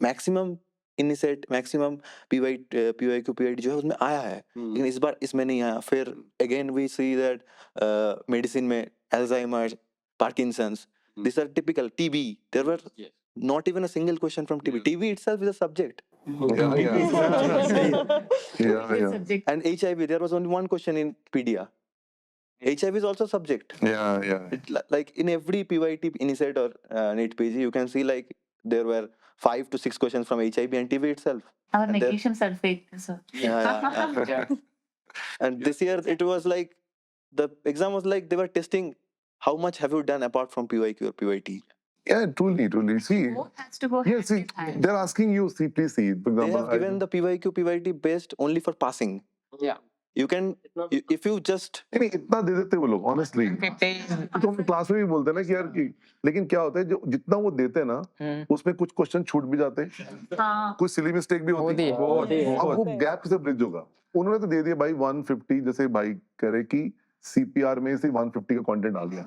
maximum INICET maximum PYQ PIT जो है उसमें आया है, लेकिन इस बार इसमें नहीं आया। फिर again we see that medicine में Alzheimer, Parkinson's, these are typical TB. There were not even a single question from TB. TB itself is a subject. Yeah, yeah. Yeah, yeah. And HIV, there was only one question in pedia. HIV is also subject. Yeah, yeah. Like in every PYT initiate or NEET PG, you can see like there were 5 to 6 questions from HIV and TB itself. Our And there- magnesium sulfate, sir. Yeah. And this year it was like the exam was like they were testing how much have you done apart from PYQ or PYT. Yeah, truly, truly. See, Both has to go yeah, hand see, in hand. they're asking you, see, please see. For They example, have given the PYQ PYT based only for passing. Yeah. You can if you just नहीं इतना दे देते वो लोग honestly 50 तो हम class में भी बोलते हैं ना कि यार कि लेकिन क्या होता है जो जितना वो देते हैं ना उसमें कुछ क्वेश्चन छूट भी जाते हैं हाँ, कुछ सिली मिस्टेक भी होती है अब वो गैप से ब्रिज होगा उन्होंने तो दे दिया भाई 150 जैसे भाई कह रहे कि CPR में से 150 का कंटेंट आ गया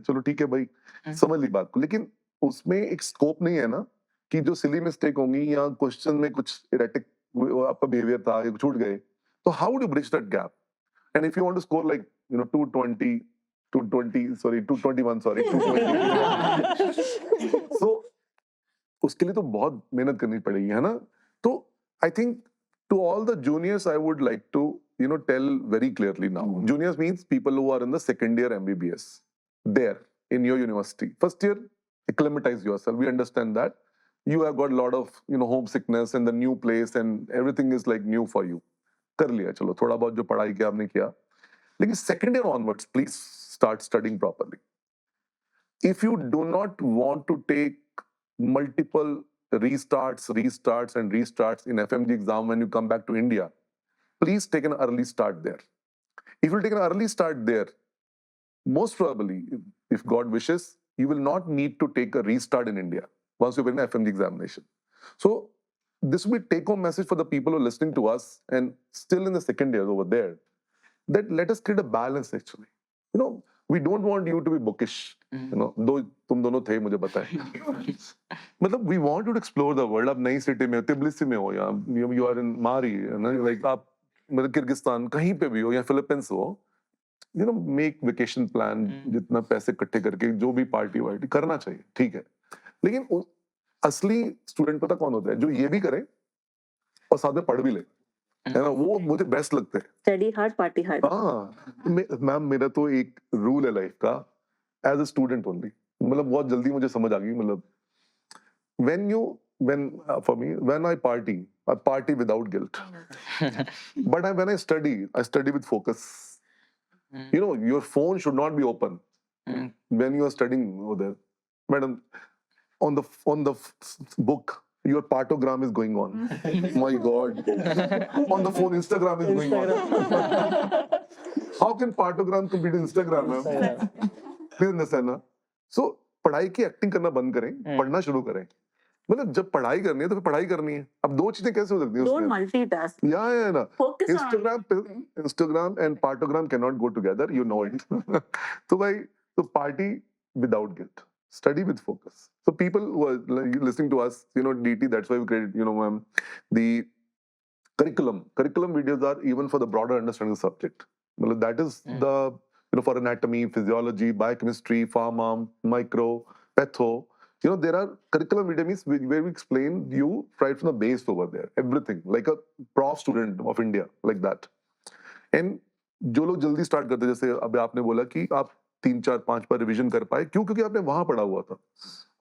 चलो ठीक है भाई समझ ली बात को लेकिन उसमें एक स्कोप नहीं है ना कि जो सिली मिस्टेक होंगी या क्वेश्चन में कुछ इरेटिक आपका बिहेवियर था या छूट गए तो how would you bridge that gap and if you want to score like 221 sorry 220 so उसके लिए तो बहुत मेहनत करनी पड़ेगी है ना तो I think to all the juniors I would like to tell very clearly now juniors means people who are in the second year MBBS there in your university first year acclimatize yourself we understand that you have got a lot of homesickness in the new place and everything is like new for you कर लिया चलो थोड़ा बहुत जो पढ़ाई किया आपने किया लेकिन second year onwards please start studying properly if you do not want to take multiple restarts in FMG exam when you come back to India, please take an early start there. If you take an early start there, most probably, if God wishes, you will not need to take a restart in India once you win an FMG examination. So this will be take-home message for the people who are listening to us and still in the second year over there, that let us create a balance actually. We don't want you to be bookish. दो तुम दोनों थे मुझे पता है मतलब we want you to explore the world आप नई सिटी में हो तिब्लिसी में हो या you are in Mari like आप मतलब किर्गिस्तान कहीं पे भी हो या फिलीपींस हो make vacation plan जितना पैसे इकट्ठे करके जो भी पार्टी वार्टी करना चाहिए ठीक है लेकिन असली स्टूडेंट पता कौन होता है जो ये भी करे और साथ में पढ़ भी ले है ना वो मुझे बेस्ट लगते हैं study hard, party hard. हाँ मैम मेरा तो एक रूल है लाइफ का एज अ स्टूडेंट ओनली मतलब बहुत जल्दी मुझे समझ आ गई मतलब when I party without guilt but when I study with focus your phone should not be open when you are studying over there madam on the book your partogram is going on my god on the phone Instagram is going on how can partogram compete with Instagram ma'am please understand na so पढ़ाई की acting करना बंद करें पढ़ना शुरू करें मतलब जब पढ़ाई करनी है तो फिर पढ़ाई करनी है अब दो चीजें कैसे हो सकती हैं Don't multitask. या ना Focus on. Instagram and partogram cannot go together you know it तो भाई तो party without guilt study with focus so people who are listening to us DT that's why we created ma'am the curriculum videos are even for the broader understanding of the subject that is the for anatomy physiology biochemistry pharma micro patho there are curriculum videos where we explain you right from the base over there everything like a prof student of India like that and जो लोग जल्दी start करते जैसे अभी आपने बोला कि आप 3-4-5 बार रिवीजन कर पाए क्योंकि आपने वहां पढ़ा हुआ था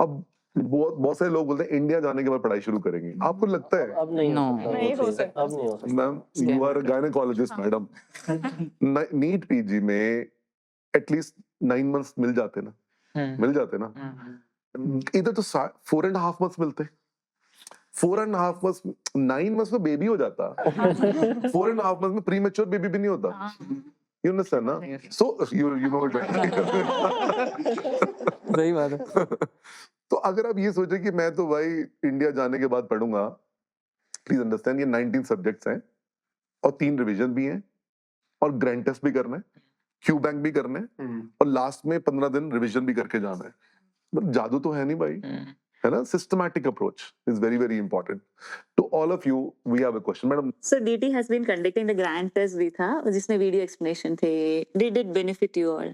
अब बहुत सारे लोग बोलते हैं इंडिया जाने के बाद पढ़ाई शुरू करेंगे आपको लगता है अब नहीं No. नहीं हो सकता। अब नहीं हो सकता ma'am you are a gynaecologist madam NEET PG में एटलीस्ट 9 months मिल जाते ना इधर तो 4.5 months मिलते 4.5 months 9 months में बेबी हो जाता 4.5 months में प्रीमेच्योर बेबी भी नहीं होता you understand ना so you know it सही बात है तो अगर आप ये सोचे कि मैं तो भाई इंडिया जाने के बाद पढ़ूंगा प्लीज अंडरस्टैंड ये 19 सब्जेक्ट्स हैं और 3 रिवीजन भी हैं और ग्रैंड टेस्ट भी करना है क्यू बैंक भी करना है और लास्ट में 15 दिन रिवीजन भी करके जाना है मतलब जादू तो है नहीं भाई है ना, systematic approach is very very important. To all of you we have a question. Madam, So DT has been conducting the grand test भी था जिसमें वीडियो एक्सप्लेनेशन थे. Did it benefit you all?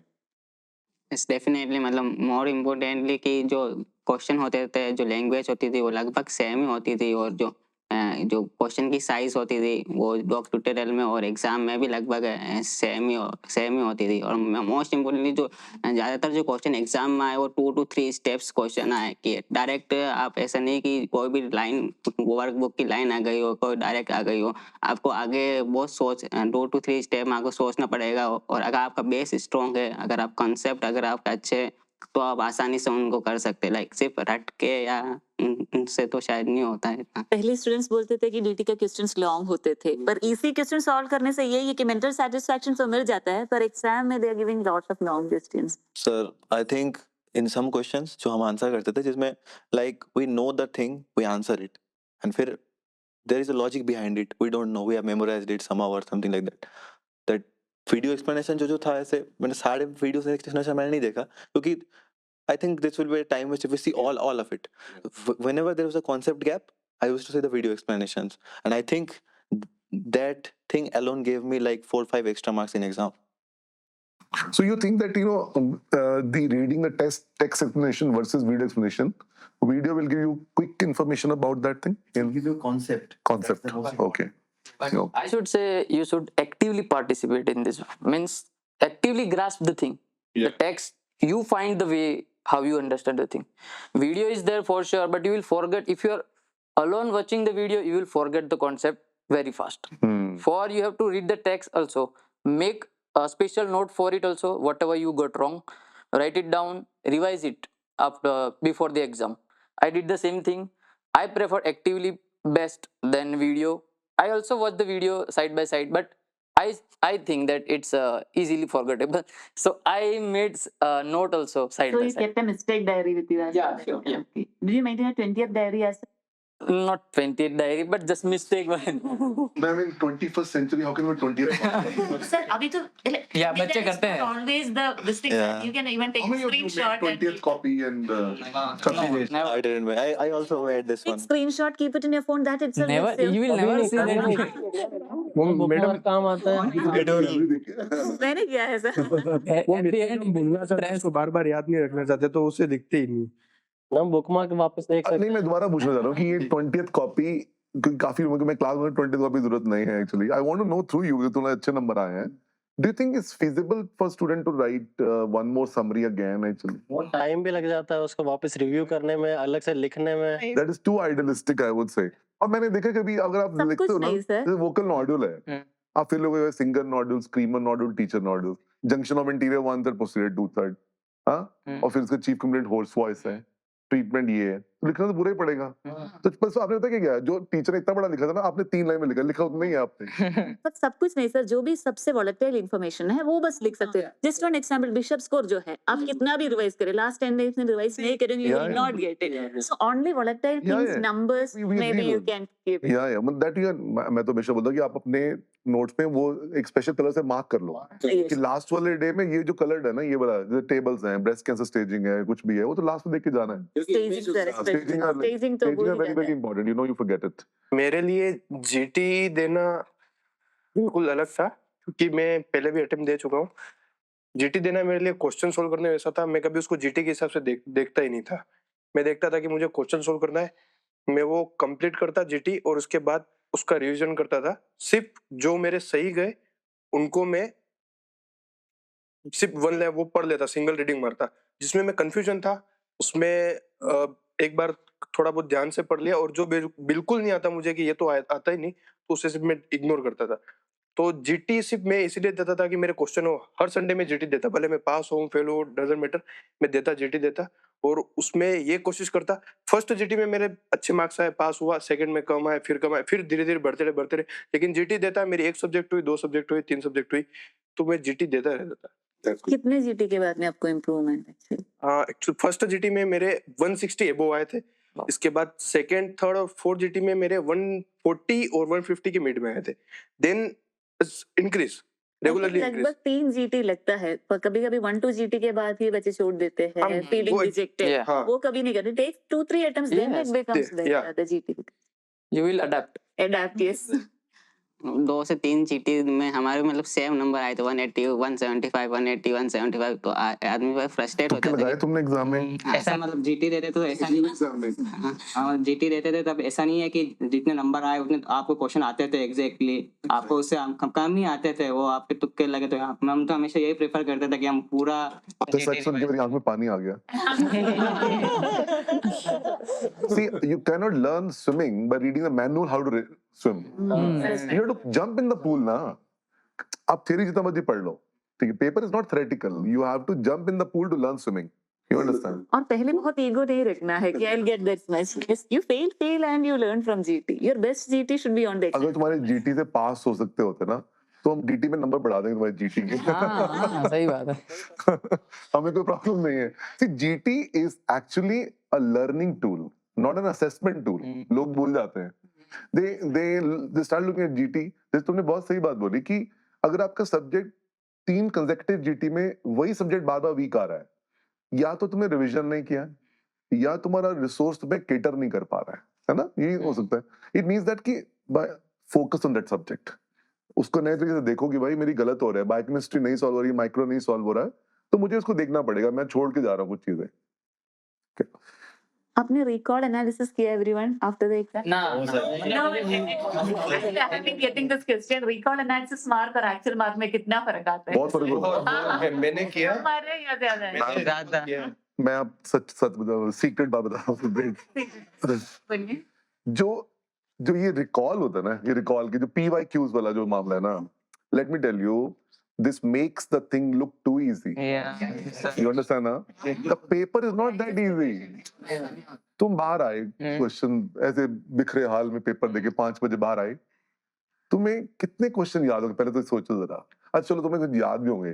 It's definitely मतलब more importantly कि जो question होते थे, जो लैंग्वेज होती थी वो लगभग सेम ही होती थी, और जो क्वेश्चन की साइज होती थी वो डॉक ट्यूटोरियल में और एग्जाम में भी लगभग सेम ही होती थी. और मोस्ट इम्पोर्टेंटली जो ज़्यादातर जो क्वेश्चन एग्जाम में आए वो 2 to 3 स्टेप्स क्वेश्चन आए, कि डायरेक्ट आप ऐसा नहीं कि कोई भी लाइन वर्कबुक की लाइन आ गई हो, कोई डायरेक्ट आ गई हो. आपको आगे बहुत 2 to 3 स्टेप में आपको सोचना पड़ेगा, और अगर आपका बेस स्ट्रॉन्ग है, अगर आप कंसेप्ट अगर आपका अच्छे है, तो आप आसानी से उनको कर सकते हैं. लाइक सिर्फ रट के या उनसे तो शायद नहीं होता है इतना. पहले स्टूडेंट्स बोलते थे कि डीटी के क्वेश्चंस लॉन्ग होते थे, पर इजी क्वेश्चन सॉल्व करने से यही है कि मेंटल सेटिस्फैक्शन तो मिल जाता है, पर एग्जाम में they are giving lots of long questions. Sir I think in some questions जो हम आंसर करते थे, जिसमें like we know the thing, we answer it, and फिर there is a logic behind it, we don't know, we have memorised it somehow और something like that video explanation जो था, ऐसे मैंने सारे वीडियो से एक्सप्लेनेशन मैंने नहीं देखा, क्योंकि I think this will be a time which if we see all of it. Whenever there was a concept gap, I used to see the video explanations, and I think that thing alone gave me like 4 or 5 extra marks in exam. so you think that the reading the text explanation versus video explanation, video will give you quick information about that thing in Give you concept. concept. Okay. No. I should say you should actively participate in this. Means actively grasp the thing. The text, you find the way how you understand the thing. Video is there for sure, but you will forget. If you are alone watching the video, you will forget the concept very fast. For you have to read the text also. Make a special note for it also. Whatever you got wrong, write it down, revise it before the exam. I did the same thing. I prefer actively best than video. I also watch the video side by side, but I think that it's easily forgettable. So I made a note also side So by you side. kept a mistake diary with you as Yeah, well. sure, yeah. Okay. Did you maintain a 20th diary as well? Not 20th diary, but just mistake one. I mean, 21st century, how can we 20th? Sir, अभी तो Yeah, बच्चे करते हैं. always this thing. Yeah. You can even take How many of you screenshot made and 20th copy and copy? Never. I didn't. I also made this take one. screenshot, keep it in your phone. That itself Never. makes You you. will never see that. वो madam काम आता है. मैंने किया है sir. At the end, भूलना चाहते उसको बार बार याद नहीं रखना चाहते, तो उसे दिखते ही नहीं. हम बुकमार्क वापस देख सकते नहीं, मैं दोबारा पूछना चाह रहा हूँ कि ये 20th कॉपी काफी मैं क्लास में 20th कॉपी जरूरत नहीं है actually. I want to know through you, तुम्हारे अच्छे नंबर आए हैं. Do you think it's feasible for student to write one more summary again actually? वो टाइम भी लग जाता है उसको वापस रिव्यू करने में, अलग से लिखने में. That is too idealistic, I would say. और मैंने देखा कभी अगर आप सब लिखते कुछ हो ना, नहीं सर. जैसे वोकल नॉड्यूल है, आप फिर लोग singer nodule, screamer nodule, teacher nodule, junction of interior 1/3 posterior 2/3, हाँ, और फिर उसका चीफ कंप्लेंट होर्स वॉइस है, ट्रीटमेंट ये है, तो लिखना तो पूरा ही पड़ेगा. तो बस आपने पता क्या, जो टीचर ने इतना बड़ा लिखा था ना, आपने 3 लाइन में लिखा उतना ही है आपने. पर सब कुछ नहीं सर, जो भी सबसे वोलेटाइल इन्फॉर्मेशन है वो बस लिख सकते हैं. Just for example bishop score जो है, आप कितना भी रिवाइज करें, लास्ट 10 डेज में रिवाइज नहीं करेंगे, you will not get it. So only volatile things, numbers, may be you can give. मतलब दैट यू, मैं तो हमेशा बोलता हूं कि आप अपने नोट्स में वो एक स्पेशल कलर से मार्क कर लो कि लास्ट वाले डे में ये जो कलर्ड है ना, ये वाला जो टेबल्स हैं, ब्रेस्ट कैंसर स्टेजिंग है, कुछ भी है, वो तो लास्ट में देख के जाना है. स्टेजिंग तो Staging are very very important. You forget it. मेरे लिए जीटी देना बिल्कुल अलग था, क्योंकि मैं पहले भी अटेम्प्ट दे चुका हूँ. जीटी देना मेरे लिए क्वेश्चन सोल्व करने वैसा था. मैं कभी उसको जीटी के हिसाब से देखता ही नहीं था. मैं देखता था कि मुझे क्वेश्चन सोल्व करना है, मैं वो कंप्लीट करता जीटी, और उसके बाद उसका रिवीजन करता था. सिर्फ जो मेरे सही गए उनको मैं सिर्फ वो पढ़ लेता, सिंगल रीडिंग मारता. जिसमें मैं कंफ्यूजन था उसमें एक बार थोड़ा बहुत ध्यान से पढ़ लिया, और जो बिल्कुल नहीं आता मुझे कि ये तो आता ही नहीं, तो उसे सिर्फ मैं इग्नोर करता था. तो जीटी सिर्फ मैं इसलिए देता था कि मेरे क्वेश्चन हो. हर संडे में जीटी देता, भले मैं पास हो फेल हो डजंट मैटर, मैं देता, जीटी देता. और उसमें ये कोशिश करता, फर्स्ट जीटी में मेरे अच्छे मार्क्स आए, पास हुआ, सेकंड में कम आए, फिर धीरे धीरे बढ़ते रहे. लेकिन जीटी देता, मेरी 1 सब्जेक्ट हुई, 2 सब्जेक्ट हुई, 3 सब्जेक्ट हुई, तो मैं जीटी देता रहता था. कितने जीटी के बाद में आपको इम्प्रूवमेंट है? एक्चुअली फर्स्ट जीटी में मेरे 160 एबो आए थे. इसके बाद सेकंड, थर्ड और फोर्थ जीटी में मेरे 140 और 150 के मिड में आए थे. देन इंक्रीज रेगुलरली लगभग 3 जीटी लगता है, पर कभी-कभी 1-2 जीटी के बाद ही बच्चे छोड़ देते हैं, हम फीलिंग वो रिजेक्टेड, Yeah. हाँ वो कभी नहीं करते, take 2-3 attempts then Yes. It becomes Yeah. The GT You will adapt. Adapt yes 2 से 3 चीटी में हमारे मतलब सेम नंबर आए थे 180 175 180 175 तो आदमी भाई फ्रस्ट्रेट हो तुक्के जाता लगाए है तुमने एग्जाम में? ऐसा मतलब जीटी देते तो ऐसा नहीं एग्जाम में हाँ जीटी देते थे तब ऐसा नहीं है कि जितने नंबर आए उतने आपको क्वेश्चन आते थे एग्जैक्टली आपको उससे कम ही आते थे वो आपके तुक्के लगे तो हम तो हमेशा यही प्रेफर करते थे कि हम पूरा तो सच सुन के मेरी आंख में पानी आ गया. See, you cannot learn swimming by reading the manual how to swim. You have to jump in the pool ना. आप theory जितना मर्जी पढ़ लो, ठीक है? Paper is not theoretical. You have to jump in the pool to learn swimming. You understand? और पहले बहुत ईगो नहीं रखना है कि I will get that much, you fail and you learn from GT, your best GT should be on the अगर तुम्हारे GT से पास हो सकते होते ना, तो हम DT में नंबर बढ़ा देंगे तुम्हारे GT के. हाँ सही बात है. हमें कोई प्रॉब्लम नहीं है. See, GT is actually a learning tool, not an assessment tool. लोग भूल जाते हैं. They start looking at GT. जैसे तुमने बहुत सही बात बोली कि अगर आपका सब्जेक्ट 3 कंसेक्यूटिव GT में वही सब्जेक्ट बार-बार वीक आ रहा है, या तो तुमने रिवीजन नहीं किया है, या तुम्हारा रिसोर्स तुम्हें केटर नहीं कर पा रहा है ना? ये हो सकता है. इट मींस दैट कि फोकस ऑन दैट सब्जेक्ट. उसको नए तरीके से देखो कि भाई मेरी गलत हो रहा है, बायोकेमिस्ट्री नहीं सॉल्व हो रही है, माइक्रो नहीं सॉल्व हो रहा है, तो मुझे उसको देखना पड़ेगा. मैं छोड़ के जा रहा हूँ कुछ चीजें. आपने रिकॉर्ड एनालिसिस किया एवरीवन आफ्टर द एग्जाम? ना I have been getting this question, record analysis mark और एक्चुअल मार्क में कितना फर्क आता है? बहुत फर्क होता है. मैंने किया हमारे यहाँ ज्यादा है। ज्यादा मैं आप सच बताऊं, सीक्रेट बात बता रहा हूँ. बोलिए। जो ये रिकॉल होता है ना, ये रिकॉल की जो PYQs वाला जो मामला है ना, let me tell you, this makes the thing look too easy. You understand ना? The paper is not that easy. तुम बाहर आए, क्वेश्चन ऐसे बिखरे हाल में पेपर देके 5 बजे बाहर आए, तुम्हें कितने क्वेश्चन याद होंगे पहले तो सोचो जरा. अच्छा चलो तुम्हें कुछ याद भी होंगे.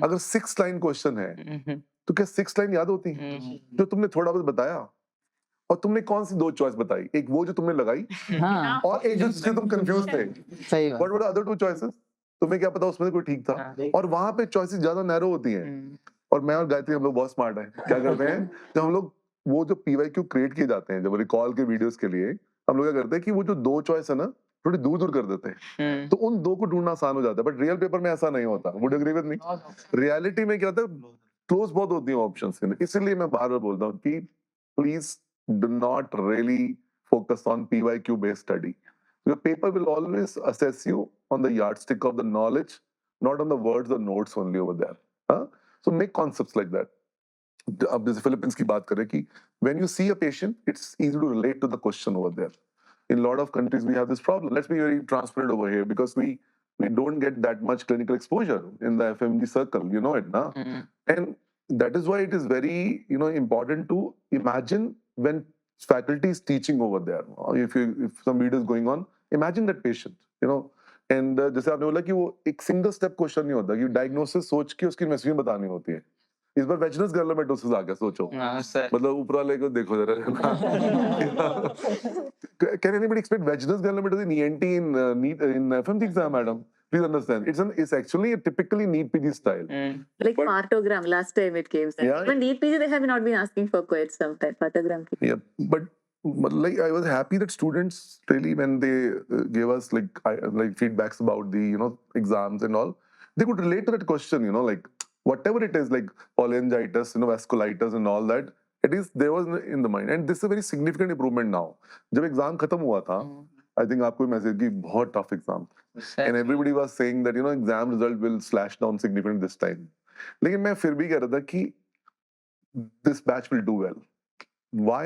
अगर 6 लाइन क्वेश्चन है तो क्या 6 लाइन याद होती है जो तुमने थोड़ा बहुत बताया? और तुमने कौन सी 2 चॉइस बताई? एक वो जो तुमने लगाई, हाँ और एक जो जिससे तुम कंफ्यूज थे. सही बात. What were the other 2 choices? तुम्हें क्या पता उसमें से कोई ठीक था? और वहां पे चॉइसेस ज्यादा नैरो होती हैं. और मैं और गायत्री हम लोग बहुत स्मार्ट हैं. क्या करते हैं, जब हम लोग वो जो PYQ क्रिएट किए जाते हैं जब रिकॉल के वीडियोस के लिए, हम लोग क्या करते हैं कि वो जो 2 चॉइस है ना, थोड़ी दूर कर देते हैं, तो उन 2 को ढूंढना आसान हो जाता है. बट रियल पेपर में ऐसा नहीं होता. Would agree with me? Reality में क्या होता है, क्लोज बहुत होती है ऑप्शंस. इसलिए मैं बार बार बोलता हूँ कि please do not really focus on PYQ based study. Your paper will always assess you on the yardstick of the knowledge, not on the words or notes only over there. Huh? So make concepts like that. अब जैसे Philippines की बात करें कि when you see a patient, it's easy to relate to the question over there. In a lot of countries, we have this problem. Let's be very transparent over here because we don't get that much clinical exposure in the FMG circle. You know it, na? And that is why it is very, important to imagine when faculty is teaching over there. If some video is going on, imagine that patient, and जैसे आपने बोला कि वो एक single step question नहीं होता कि diagnosis सोच के उसकी मेसेज बतानी होती है. इस बार वेजिनस ग्रानुलोमेटोसिस आ गया, सोचो. मतलब ऊपर वाले को देखो जरा. Can anybody expect vaginous granulomatous in ENT in FMG exam, madam? Please understand, it's actually a typically NEET PG style. Like But- partogram, last time it came. Yeah. But NEET PG they have not been asking for quite some time. Partogram. Yeah, but like I was happy that students really, when they gave us like feedbacks about the exams and all, they could relate to that question. Like whatever it is, like cholangitis, vasculitis and all that. At least there was in the mind, and this is a very significant improvement now. जब exam खत्म हुआ था, I think आपको message की बहुत tough exam, and everybody was saying that exam result will slash down significantly this time. लेकिन मैं फिर भी कह रहा था कि this batch will do well. Why?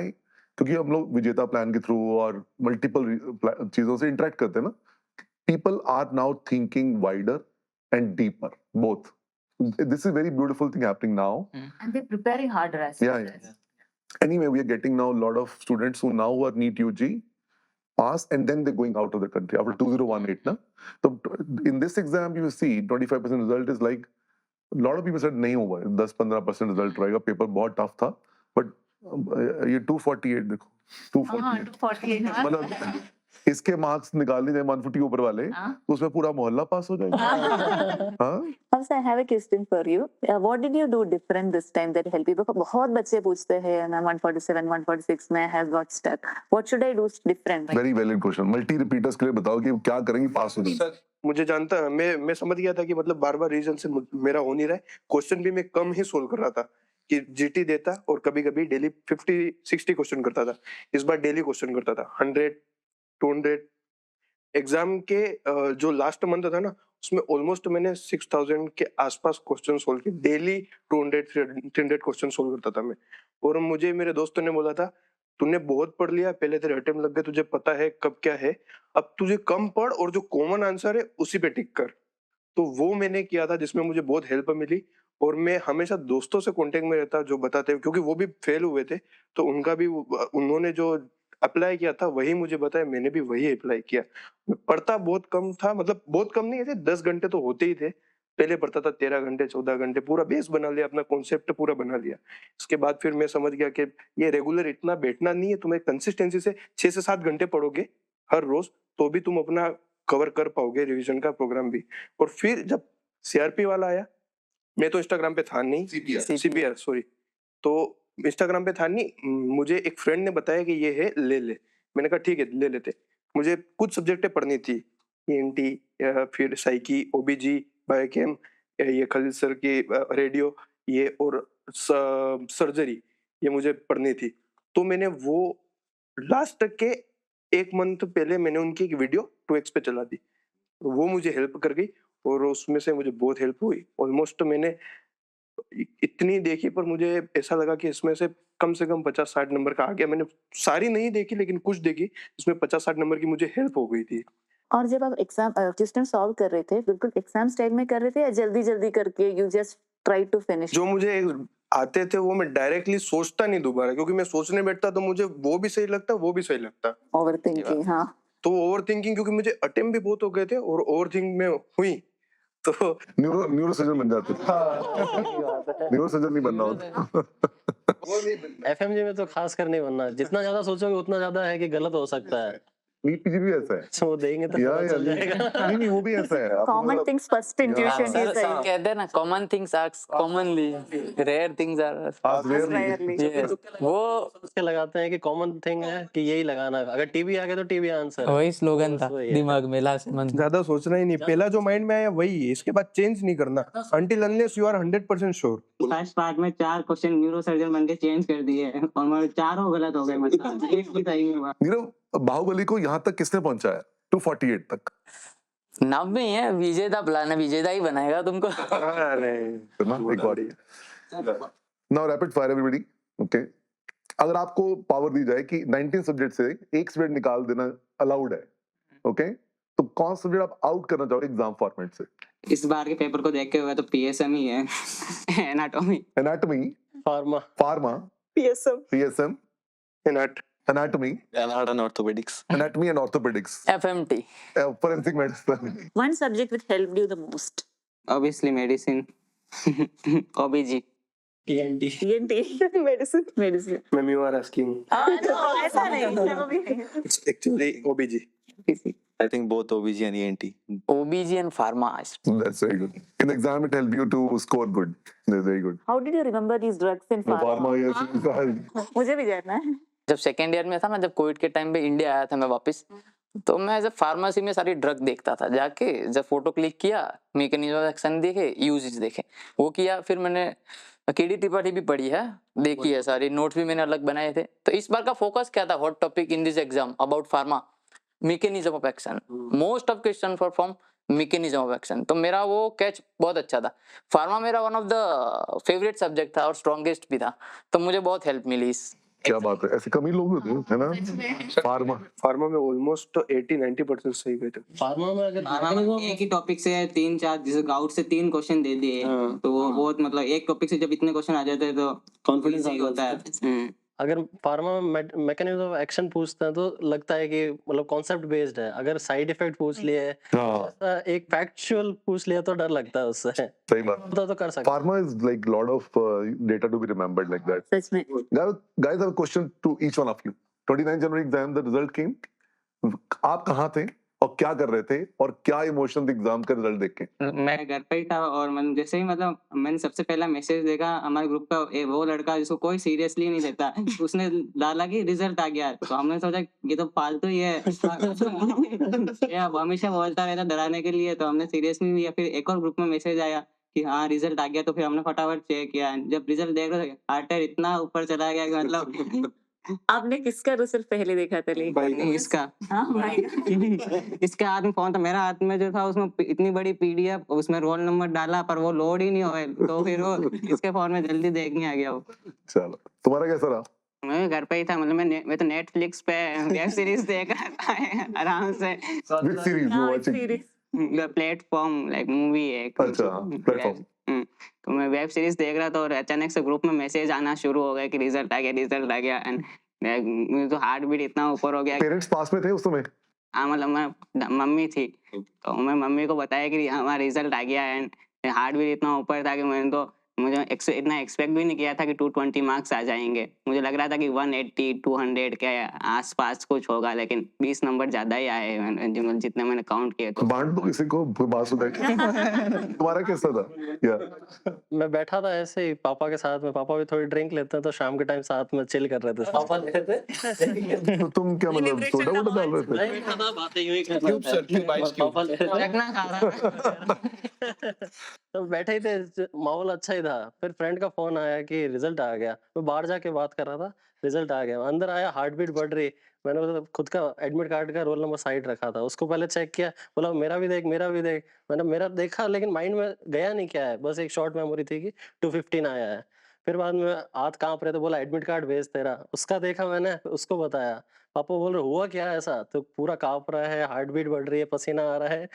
क्योंकि हम लोग विजेता प्लान के थ्रू और मल्टीपल चीजों से इंटरेक्ट करते हैं ना. People are now thinking wider and deeper, both. This is a very beautiful thing happening now. And they're preparing harder as well. Yeah. Anyway, we are getting now a lot of students who now are NEET UG pass, and then they're going out of the country after 2018. Na? So in this exam, you see 25% result is like, a lot of people said नहीं होगा, 10-15% result रहेगा, paper बहुत tough था, but ये 248 देखो, 248 मतलब इसके marks निकालने जाए 150 ऊपर वाले हाँ। तो उसमें पूरा मोहल्ला पास हो जाएगा। हाँ Also, I have a question for you. What did you do different this time that helped you? Because बहुत बच्चे पूछते हैं ना 147, 146 में has got stuck. What should I do different? Very valid question. Multi repeaters के लिए बताओ कि क्या करेंगे पास हो जाए। मुझे जानता मैं समझ गया था कि मतलब बार बार रीजन से मेरा हो नहीं रहा है। क्वेश्चन भी मैं कम ही सोल्व कर रहा था कि जीटी देता और कभी कभी डेली 50-60 क्वेश्चन करता था। इस बार डेली क्वेश्चन करता था 100-200। एग्जाम के जो लास्ट मंथ था ना उसमें ऑलमोस्ट मैंने 6000 के आसपास क्वेश्चन सोल्व किए। डेली 200-300 क्वेश्चन सोल्व करता था मैं। और मुझे मेरे दोस्तों ने बोला था तूने बहुत पढ़ लिया, पहले तेरे अटेम्प्ट लग गए, तुझे पता है कब क्या है, अब तुझे कम पढ़ और जो कॉमन आंसर है उसी पे टिक कर। तो वो मैंने किया था जिसमें मुझे बहुत हेल्प मिली। और मैं हमेशा दोस्तों से कांटेक्ट में रहता जो बताते, क्योंकि वो भी फेल हुए थे तो उनका भी उन्होंने जो अप्लाई किया था वही मुझे बताया, मैंने भी वही अप्लाई किया। मैं पढ़ता बहुत कम था, मतलब बहुत कम नहीं थे, 10 घंटे तो होते ही थे। पहले पढ़ता था 13 घंटे 14 घंटे, पूरा बेस बना लिया, अपना कॉन्सेप्ट पूरा बना लिया। इसके बाद फिर मैं समझ गया कि ये रेगुलर इतना बैठना नहीं है, तुम्हें कंसिस्टेंसी से 6 से 7 घंटे पढ़ोगे हर रोज तो भी तुम अपना कवर कर पाओगे रिवीजन का प्रोग्राम भी। और फिर जब सीआरपी वाला आया, मैं तो इंस्टाग्राम पे था नहीं, सीपीआर सॉरी, तो इंस्टाग्राम पे था नहीं, मुझे एक फ्रेंड ने बताया कि ये है ले ले। मैंने कहा ठीक है ले लेते। मुझे कुछ सब्जेक्टें पढ़नी थी, ईएनटी, फिर साइकी, ओबीजी, बायोकेम, ये खलील सर की रेडियो, ये और सर्जरी, ये मुझे पढ़नी थी। तो मैंने वो लास्ट के 1 मंथ पहले मैंने उनकी एक वीडियो 2x पे चला दी, वो मुझे हेल्प कर गई और उसमें से मुझे बहुत हेल्प हुई। ऑलमोस्ट मैंने इतनी देखी पर मुझे ऐसा लगा कि इसमें से कम 50-60 नंबर का आ गया। मैंने सारी नहीं देखी लेकिन कुछ देखी, इसमें 50-60 नंबर की मुझे हेल्प हो गई थी। और जब आप एग्जाम क्वेश्चन सॉल्व कर रहे थे, बिल्कुल एग्जाम स्टाइल में कर रहे थे या जल्दी जल्दी करके you just try to finish? जो मुझे आते थे वो मैं डायरेक्टली सोचता नहीं दोबारा, क्योंकि मैं सोचने बैठता तो मुझे वो भी सही लगता, वो भी सही लगता। ओवरथिंकिंग, हाँ। तो ओवर थिंकिंग, क्योंकि मुझे अटेम्प्ट भी बहुत हो गए थे और ओवर थिंकिंग में हुई तो न्यूरोसर्जन बन जाते। न्यूरोसर्जन नहीं बनना होता। एफएमजी में तो खास कर नहीं बनना, जितना ज्यादा सोचोगे उतना ज्यादा है कि गलत हो सकता है। नीट पीजी भी ऐसा है। वो देंगे तो पता चल जाएगा। नहीं वो भी ऐसा है। आपको कॉमन मतलब- things first intuition sir is sir कहते हैं ना common things ask commonly, rare things are Ask rarely. वो उसके लगाते हैं कि कॉमन थिंग है कि यही लगाना है, अगर टीवी आ गया तो टीवी आंसर है। वही स्लोगन था वही है। दिमाग में लास्ट मंथ। ज्यादा सोचना ही नहीं, पहला जो माइंड में आया वही है, इसके बाद चेंज नहीं करना until unless you are 100% sure. First part में 4 क्वेश्चन न्यूरो सर्जन बन के चेंज कर दिए और मेरे चारों गलत हो गए, मतलब एक भी सही नहीं हुआ। नीरव, बाहुबली को यहाँ तक किसने पहुंचाया? 248 तक। नाम में ही है विजेता प्लान है, विजेता ही बनाएगा तुमको। Now rapid fire everybody, okay? अगर आपको पावर दी जाए कि 19 सब्जेक्ट से एक सब्जेक्ट निकाल देना अलाउड है, ओके? तो कौन सा सब्जेक्ट आप आउट करना चाहोगे एग्जाम फॉर्मेट से? इस बार के पेपर को देख के हुआ तो पीएसएम ही है। Anatomy, anatomy, pharma, pharma, PSM. PSM, anat, anatomy, and orthopedics. Anatomy and orthopaedics, FMT, forensic medicine. One subject which helped you the most? Obviously medicine, OBG. ENT, ENT. Medicine. Medicine. Ma'am you are asking, No, ऐसा नहीं, वो भी नहीं। It's actually OBG. I think both OBG and ENT. OBG and pharma. That's very good. In the exam, it helped you to score good. That's very good. How did you remember these drugs in pharma? Pharma, yes. मुझे भी जानना है। जब second year में था ना, जब Covid के टाइम पे इंडिया आया था मैं वापस, तो मैं जब फार्मेसी में सारी ड्रग देखता था जाके, जब फोटो क्लिक किया, मैकेनिज्म ऑफ एक्शन देखे, यूजेज देखे, वो किया। फिर मैंने केडी त्रिपाठी भी पढ़ी है, देखी है सारी, नोट्स भी मैंने अलग बनाए थे। तो इस बार का फोकस क्या था, hot topic in this exam about pharma, mechanism of action. Most of question for from mechanism of action. तो मेरा वो कैच बहुत अच्छा था। फार्मा मेरा one of the favourite subject था और स्ट्रॉन्गेस्ट भी था, तो मुझे बहुत हेल्प मिली इस। क्या बात है, ऐसे कम ही लोग होते हैं, है ना? फार्मा में ऑलमोस्ट 80-90% सही गए थे। फार्मा में अगर फार्मा में एक ही टॉपिक से 3-4 जैसे गाउट से 3 क्वेश्चन दे दिए, तो वो बहुत मतलब एक टॉपिक से जब इतने क्वेश्चन आ जाते हैं तो कॉन्फिडेंस easy होता है। अगर फार्मा में मैकेनिज्म ऑफ एक्शन पूछते हैं तो लगता है कि मतलब कॉन्सेप्ट बेस्ड है, अगर साइड इफेक्ट पूछ लिए, हाँ, एक फैक्चुअल पूछ लिया तो डर लगता है उससे। सही बात। पता तो कर सकते Pharma is like lot of data to be remembered like that. सच में। Guys, I have a question to each one of you. 29 January exam, the result came. आप कहाँ थे और क्या कर रहे थे और क्या इमोशन एग्जाम का रिजल्ट देख के? मैं घर पे ही था और मैंने जैसे ही मतलब मैंने सबसे पहला मैसेज देखा हमारे ग्रुप का वो लड़का जिसको कोई सीरियसली नहीं लेता उसने डाला कि रिजल्ट आ गया तो हमने सोचा ये तो फालतू ही है ये अब हमेशा बोलता रहता डराने के लिए तो हमने सीरियसली नहीं लिया फिर एक और ग्रुप में मैसेज आया कि हाँ रिजल्ट आ गया तो फिर हमने फटाफट चेक किया जब रिजल्ट देख रहे थे हार्ट रेट इतना ऊपर चला गया कि मतलब आपने किसका रिजल्ट पहले देखा था लेकिन इसका हाँ भाई इसके हाथ में फोन था मेरा हाथ में जो था उसमें इतनी बड़ी पीडीएफ उसमें रोल नंबर डाला पर वो लोड ही नहीं हुए तो फिर वो इसके फोन में जल्दी देखने आ गया वो चलो तुम्हारा कैसा रहा? मैं घर पे ही था मतलब मैं तो नेटफ्लिक्स पे वेब सीरीज देख रहा था आराम से which series you watching? Series platform like movie है एक अच्छा, platform. तो मैं वेब सीरीज देख रहा था और अचानक से ग्रुप में मैसेज आना शुरू हो गया कि रिजल्ट आ गया एंड मेरी तो हार्ट बीट इतना ऊपर हो गया पेरेंट्स पास में थे उस समय? हाँ मतलब मैं मम्मी थी तो मैं मम्मी को बताया कि हमारा रिजल्ट आ गया एंड हार्ट भी इतना ऊपर था कि मैंने तो मुझे इतना एक्सपेक्ट भी नहीं किया था कि 220 मार्क्स आ जाएंगे मुझे लग रहा था कि 180 200 के आसपास कुछ होगा लेकिन 20 नंबर ज्यादा ही आए जितने मैंने काउंट किए तो बांट दो किसी को बात सुना के। तुम्हारा कैसा था? या मैं बैठा था ऐसे ही पापा के साथ में, पापा भी थोड़ी ड्रिंक लेते हैं तो शाम के टाइम साथ में चिल कर रहे थे पापा लेते तो तुम क्या मतलब सोडा वोडा डाल रहे थे? नहीं खाना बातें यूं ही कर रहे थे पापा ले रहे थे। रखना खा रहा तो बैठे ही थे, माहौल अच्छा ही था। फिर फ्रेंड का फोन आया कि रिजल्ट आ गया। मैं बाहर जाके बात कर रहा था, रिजल्ट आ गया। अंदर आया, हार्ट बीट बढ़ रही। मैंने मतलब खुद का एडमिट कार्ड का रोल नंबर साइड रखा था, उसको पहले चेक किया, बोला मेरा भी देख, मेरा भी देख। मैंने मेरा देखा लेकिन माइंड में गया नहीं क्या है, बस एक शॉर्ट मेमोरी थी कि 215 आया है। फिर बाद में हाथ कांप रहे थे, बोला एडमिट कार्ड भेज तेरा। उसका देखा मैंने, उसको बताया। पापा बोल रहे हुआ क्या है ऐसा? तो पूरा कांप रहा है, हार्ट बीट बढ़ रही है, पसीना आ रहा है।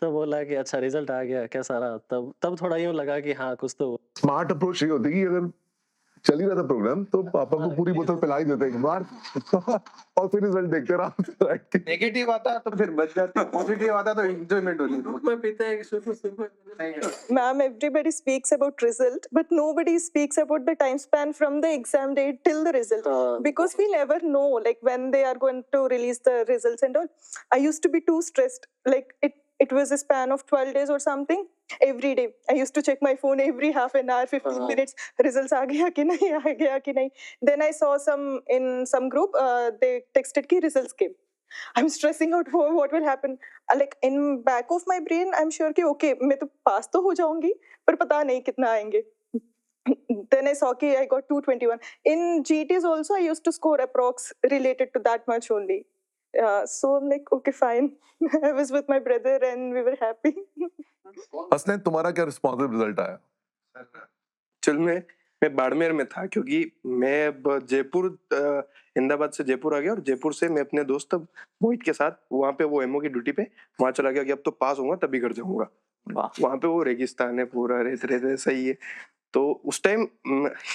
तो बोला कि अच्छा रिजल्ट आ गया, कैसा रहा? तब तब थोड़ा यूं लगा कि हाँ कुछ तो स्मार्ट अप्रोच ये होती है कि अगर चल ही रहा था प्रोग्राम तो पापा को पूरी बोतल पिला ही देते एक बार और फिर रिजल्ट देखते रहा। नेगेटिव आता तो फिर बच जाते, पॉजिटिव आता तो एंजॉयमेंट होती। मैं पीते हैं शुरू Ma'am, everybody speaks about result, but nobody speaks about the time span from the exam date till the result. Because we never know, like when they are going to release the results and all. I used to be too stressed. Like it was a span of 12 days or something. Every day, I used to check my phone every half an hour, 15 minutes. Results aa gaya ki nahi, aa gaya ki nahi. Then I saw in some group, they texted ki results came. I'm stressing out for what will happen. Like in back of my brain, I'm sure कि okay, मैं तो पास तो हो जाऊंगी, पर पता नहीं कितना आएंगे. Then I saw कि I got 221. In GTs also, I used to score approx related to that much only. So I'm like, okay, fine. I was with my brother and we were happy. Hasnain तुम्हारा क्या responsive result आया? चल मैं बाड़मेर में था क्योंकि मैं जयपुर अहमदाबाद से जयपुर आ गया और जयपुर से मैं अपने दोस्त मोहित के साथ वहाँ पे वो एमओ की ड्यूटी पे वहाँ चला गया कि अब तो पास होऊंगा तभी घर जाऊंगा। वहाँ पे वो रेगिस्तान है पूरा, रेत रेत है, सही है। तो उस टाइम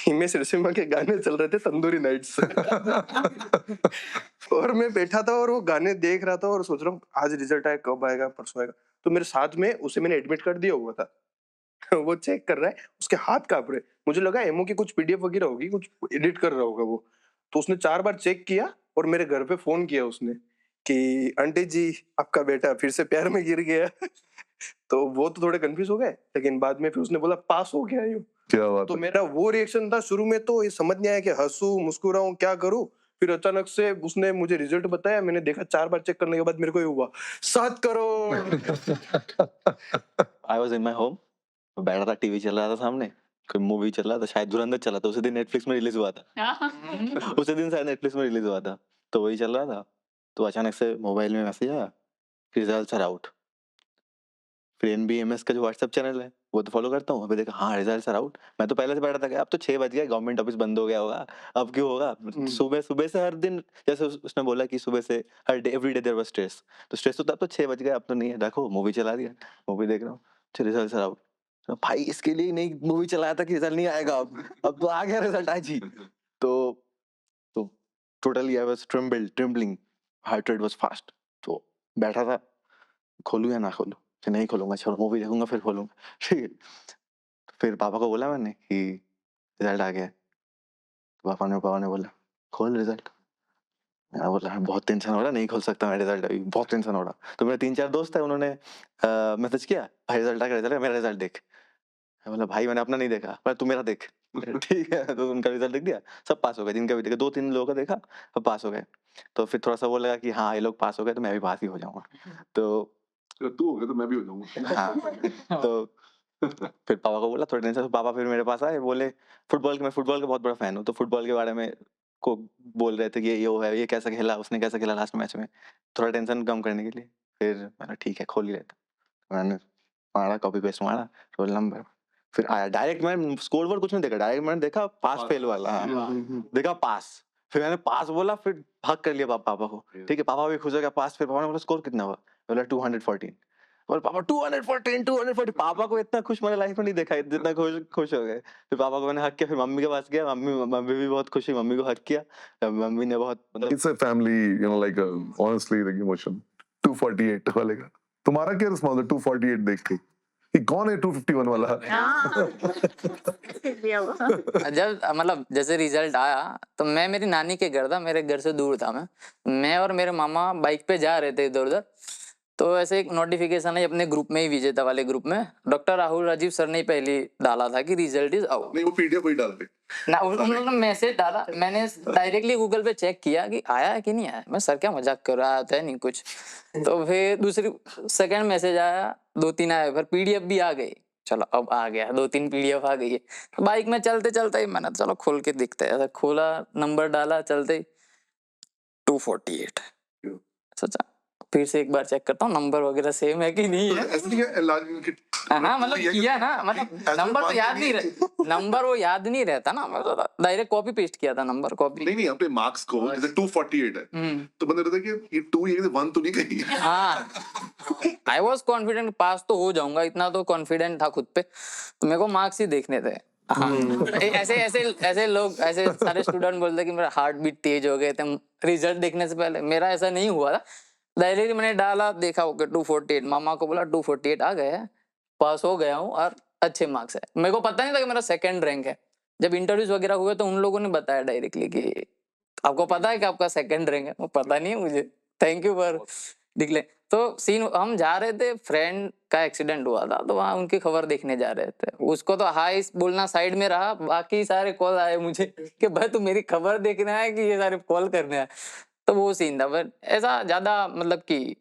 हिमेश रेशमिया के गाने चल रहे थे, तंदूरी नाइट्स। और मैं बैठा था और वो गाने देख रहा था और सोच रहा हूँ आज रिजल्ट आया, कब आएगा, परसों आएगा। तो मेरे साथ में उसे मैंने एडमिट कार्ड दिया हुआ था। वो चेक कर रहा है, उसके हाथ कांप रहे। मुझे लगा एमओ की कुछ पीडीएफ वगैरह होगी, कुछ एडिट कर रहा होगा वो। तो उसने 4 बार चेक किया और मेरे घर पे फोन किया उसने कि आंटी जी आपका बेटा फिर से प्यार में गिर गया। तो वो तो थोड़े कंफ्यूज हो गए, लेकिन बाद में फिर उसने बोला पास हो गया यूं। क्या बात तो है? मेरा वो रिएक्शन था शुरू में, तो ये समझ नहीं आया कि हंसू मुस्कुराऊं क्या करूं। फिर अचानक से उसने मुझे रिजल्ट बताया, मैंने देखा 4 बार चेक करने के बाद मेरे को ये हुआ 7 crore. I was in my home, बैठा था, टीवी चल रहा था सामने, कोई मूवी चल रहा था, शायद धुरंधर चला था। उसी दिन नेटफ्लिक्स में रिलीज हुआ था। उसी दिन शायद नेटफ्लिक्स में रिलीज हुआ था, तो वही चल रहा था। तो अचानक से मोबाइल में मैसेज आया, रिजल्ट्स आर आउट। फिर एनबीएमएस का जो व्हाट्सएप चैनल है वो तो फॉलो करता हूँ। अभी देखा हाँ रिजल्ट्स आर आउट। मैं तो पहले से बैठा था कि अब तो 6 बज गए, गवर्नमेंट ऑफिस बंद हो गया होगा, अब क्यों होगा। सुबह सुबह से हर दिन, जैसे उसने बोला कि सुबह से हर day every day there was stress, तो स्ट्रेस होता, अब तो 6 बज गए, अब तो नहीं है। देखो मूवी चला दिया, मूवी देख रहा हूँ, रिजल्ट्स आर आउट। तो भाई इसके लिए नहीं मूवी चलाया था कि रिजल्ट नहीं आएगा, अब तो आ गया रिजल्ट आज ही। तो totally I was trembling, heart rate was fast. तो बैठा था, खोलूं या ना खोलूं, कि नहीं खोलूंगा, चलो मूवी देखूंगा फिर खोलूंगा। ठीक है, फिर पापा को बोला मैंने कि रिजल्ट आ गया है। तो पापा ने बोला खोल रिजल्ट। मैं बोला बहुत टेंशन हो रहा, नहीं खोल सकता मैं रिजल्ट अभी, बहुत टेंशन हो रहा। तो मेरे 3-4 दोस्त है, उन्होंने मैसेज किया, भाई रिजल्ट आ गया, रिजल्ट मेरा रिजल्ट देख। मैं बोला भाई मैंने अपना नहीं देखा, पर तू मेरा देख। ठीक है, तो उनका रिजल्ट देख दिया, सब पास हो गए, जिनका भी देखा 2-3 लोगों का देखा, सब पास हो गए। तो फिर थोड़ा सा वो लगा कि हाँ ये लोग पास हो गए तो मैं भी पास ही हो जाऊंगा। तो तू हो गया तो मैं भी हो जाऊंगा। हाँ, तो फिर पापा को बोला थोड़ा टेंशन, पापा फिर मेरे पास आए, बोले मैं फुटबॉल का बहुत बड़ा फैन हूँ, तो फुटबॉल के बारे में को बोल रहे थे कि ये वो है, ये कैसा खेला, उसने कैसा खेला लास्ट मैच में, थोड़ा टेंशन कम करने के लिए। फिर मैंने ठीक है खोल ही लेता, मैंने मारा, कॉपी पेस्ट मारा, रोल नंबर, फिर आया डायरेक्ट। मैं स्कोर बोर्ड कुछ नहीं देखा, डायरेक्ट मैंने देखा पास फेल वाला, हाँ देखा पास, फिर मैंने पास बोला, फिर भाग कर लिया पापा को। ठीक है, पापा भी खुश हो गया पास। फिर पापा ने बोला स्कोर कितना हुआ, बोला 214। और पापा 214 पापा को इतना खुश मैंने लाइफ में नहीं देखा, जितना खुश हो गए। फिर पापा को मैंने हक किया, फिर मम्मी के पास गया, मम्मी भी बहुत खुशी, मम्मी को हक किया, मम्मी ने बहुत मतलब It's a family, you know, like honestly, like emotion. 248 वाले का। तुम्हारा क्या रिस्पॉन्स है 248 देख के? ये कौन है 251 वाला? जब मतलब जैसे रिजल्ट आया तो मैं मेरी नानी के घर था, मेरे घर से दूर था। मैं और मेरे मामा बाइक पे जा रहे थे इधर उधर, तो ऐसे एक नोटिफिकेशन है अपने ग्रुप में ही, विजेता वाले ग्रुप में, डॉक्टर राहुल राजीव सर ने पहले डाला था कि रिजल्ट इज आउट। नहीं वो पीडीएफ वही डाल दे ना, उन्होंने मैसेज डाला, मैंने डायरेक्टली गूगल पे चेक किया कि आया है कि नहीं आया। मैं सर क्या मजाक कर रहा है नहीं कुछ। तो फिर दूसरी सेकंड मैसेज आया, 2-3 आए, फिर पीडीएफ भी आ गई। चलो अब आ गया, 2-3 पीडीएफ आ गई है। तो बाइक में चलते चलते ही मैंने चलो खोल के देखते हैं, खोला, नंबर डाला, चलते ही 248। सोचा फिर से एक बार चेक करता हूँ नंबर वगैरह सेम है कि नहीं है। ऐसे नहीं है हाँ मतलब किया ना, मतलब नंबर तो याद नहीं रहता, नंबर वो याद नहीं रहता ना, मैं डायरेक्ट कॉपी पेस्ट किया था नंबर, कॉपी। नहीं अपने मार्क्स को जैसे 248 है तो बंदे रहता है कि ये 2 ये 1 तो नहीं कही। हाँ, आई वॉज कॉन्फिडेंट पास तो हो जाऊंगा, इतना तो कॉन्फिडेंट था खुद पे, तो मेरे को मार्क्स ही देखने थे। हाँ, ऐसे लोग, ऐसे सारे स्टूडेंट बोलते कि मेरा हार्ट बीट तेज हो गए थे रिजल्ट देखने से पहले। मेरा ऐसा नहीं हुआ था, डायरेक्ट मैंने डाला, देखा ओके 248, मामा को बोला 248 आ गए, पास हो गया हूँ और अच्छे मार्क्स है। मेरे को पता नहीं था कि मेरा सेकंड रैंक है। जब इंटरव्यूज वगैरह हुए तो उन लोगों ने बताया डायरेक्टली कि आपको पता है कि आपका सेकंड रैंक है। वो पता नहीं है मुझे, थैंक यू फॉर डिक्लेयर। तो सीन, हम जा रहे थे, फ्रेंड का एक्सीडेंट हुआ था तो वहाँ उनकी खबर देखने जा रहे थे। उसको तो हाई बोलना साइड में रहा, बाकी सारे कॉल आए मुझे कि भाई तू मेरी खबर देखना है कि ये सारे कॉल करने हैं। तो वो सीन था, बट ऐसा ज्यादा मतलब कि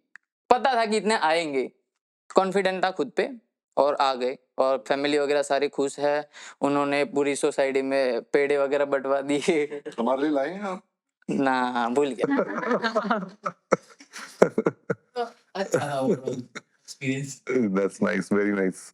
पता था कि इतने आएंगे, कॉन्फिडेंट था खुद पे, और आ गए। और फैमिली वगैरह सारी खुश है, उन्होंने पूरी सोसाइटी में पेड़े वगैरह बंटवा दिए। हमारे लिए लाए हैं आप? ना भूल गया। That's nice, very nice.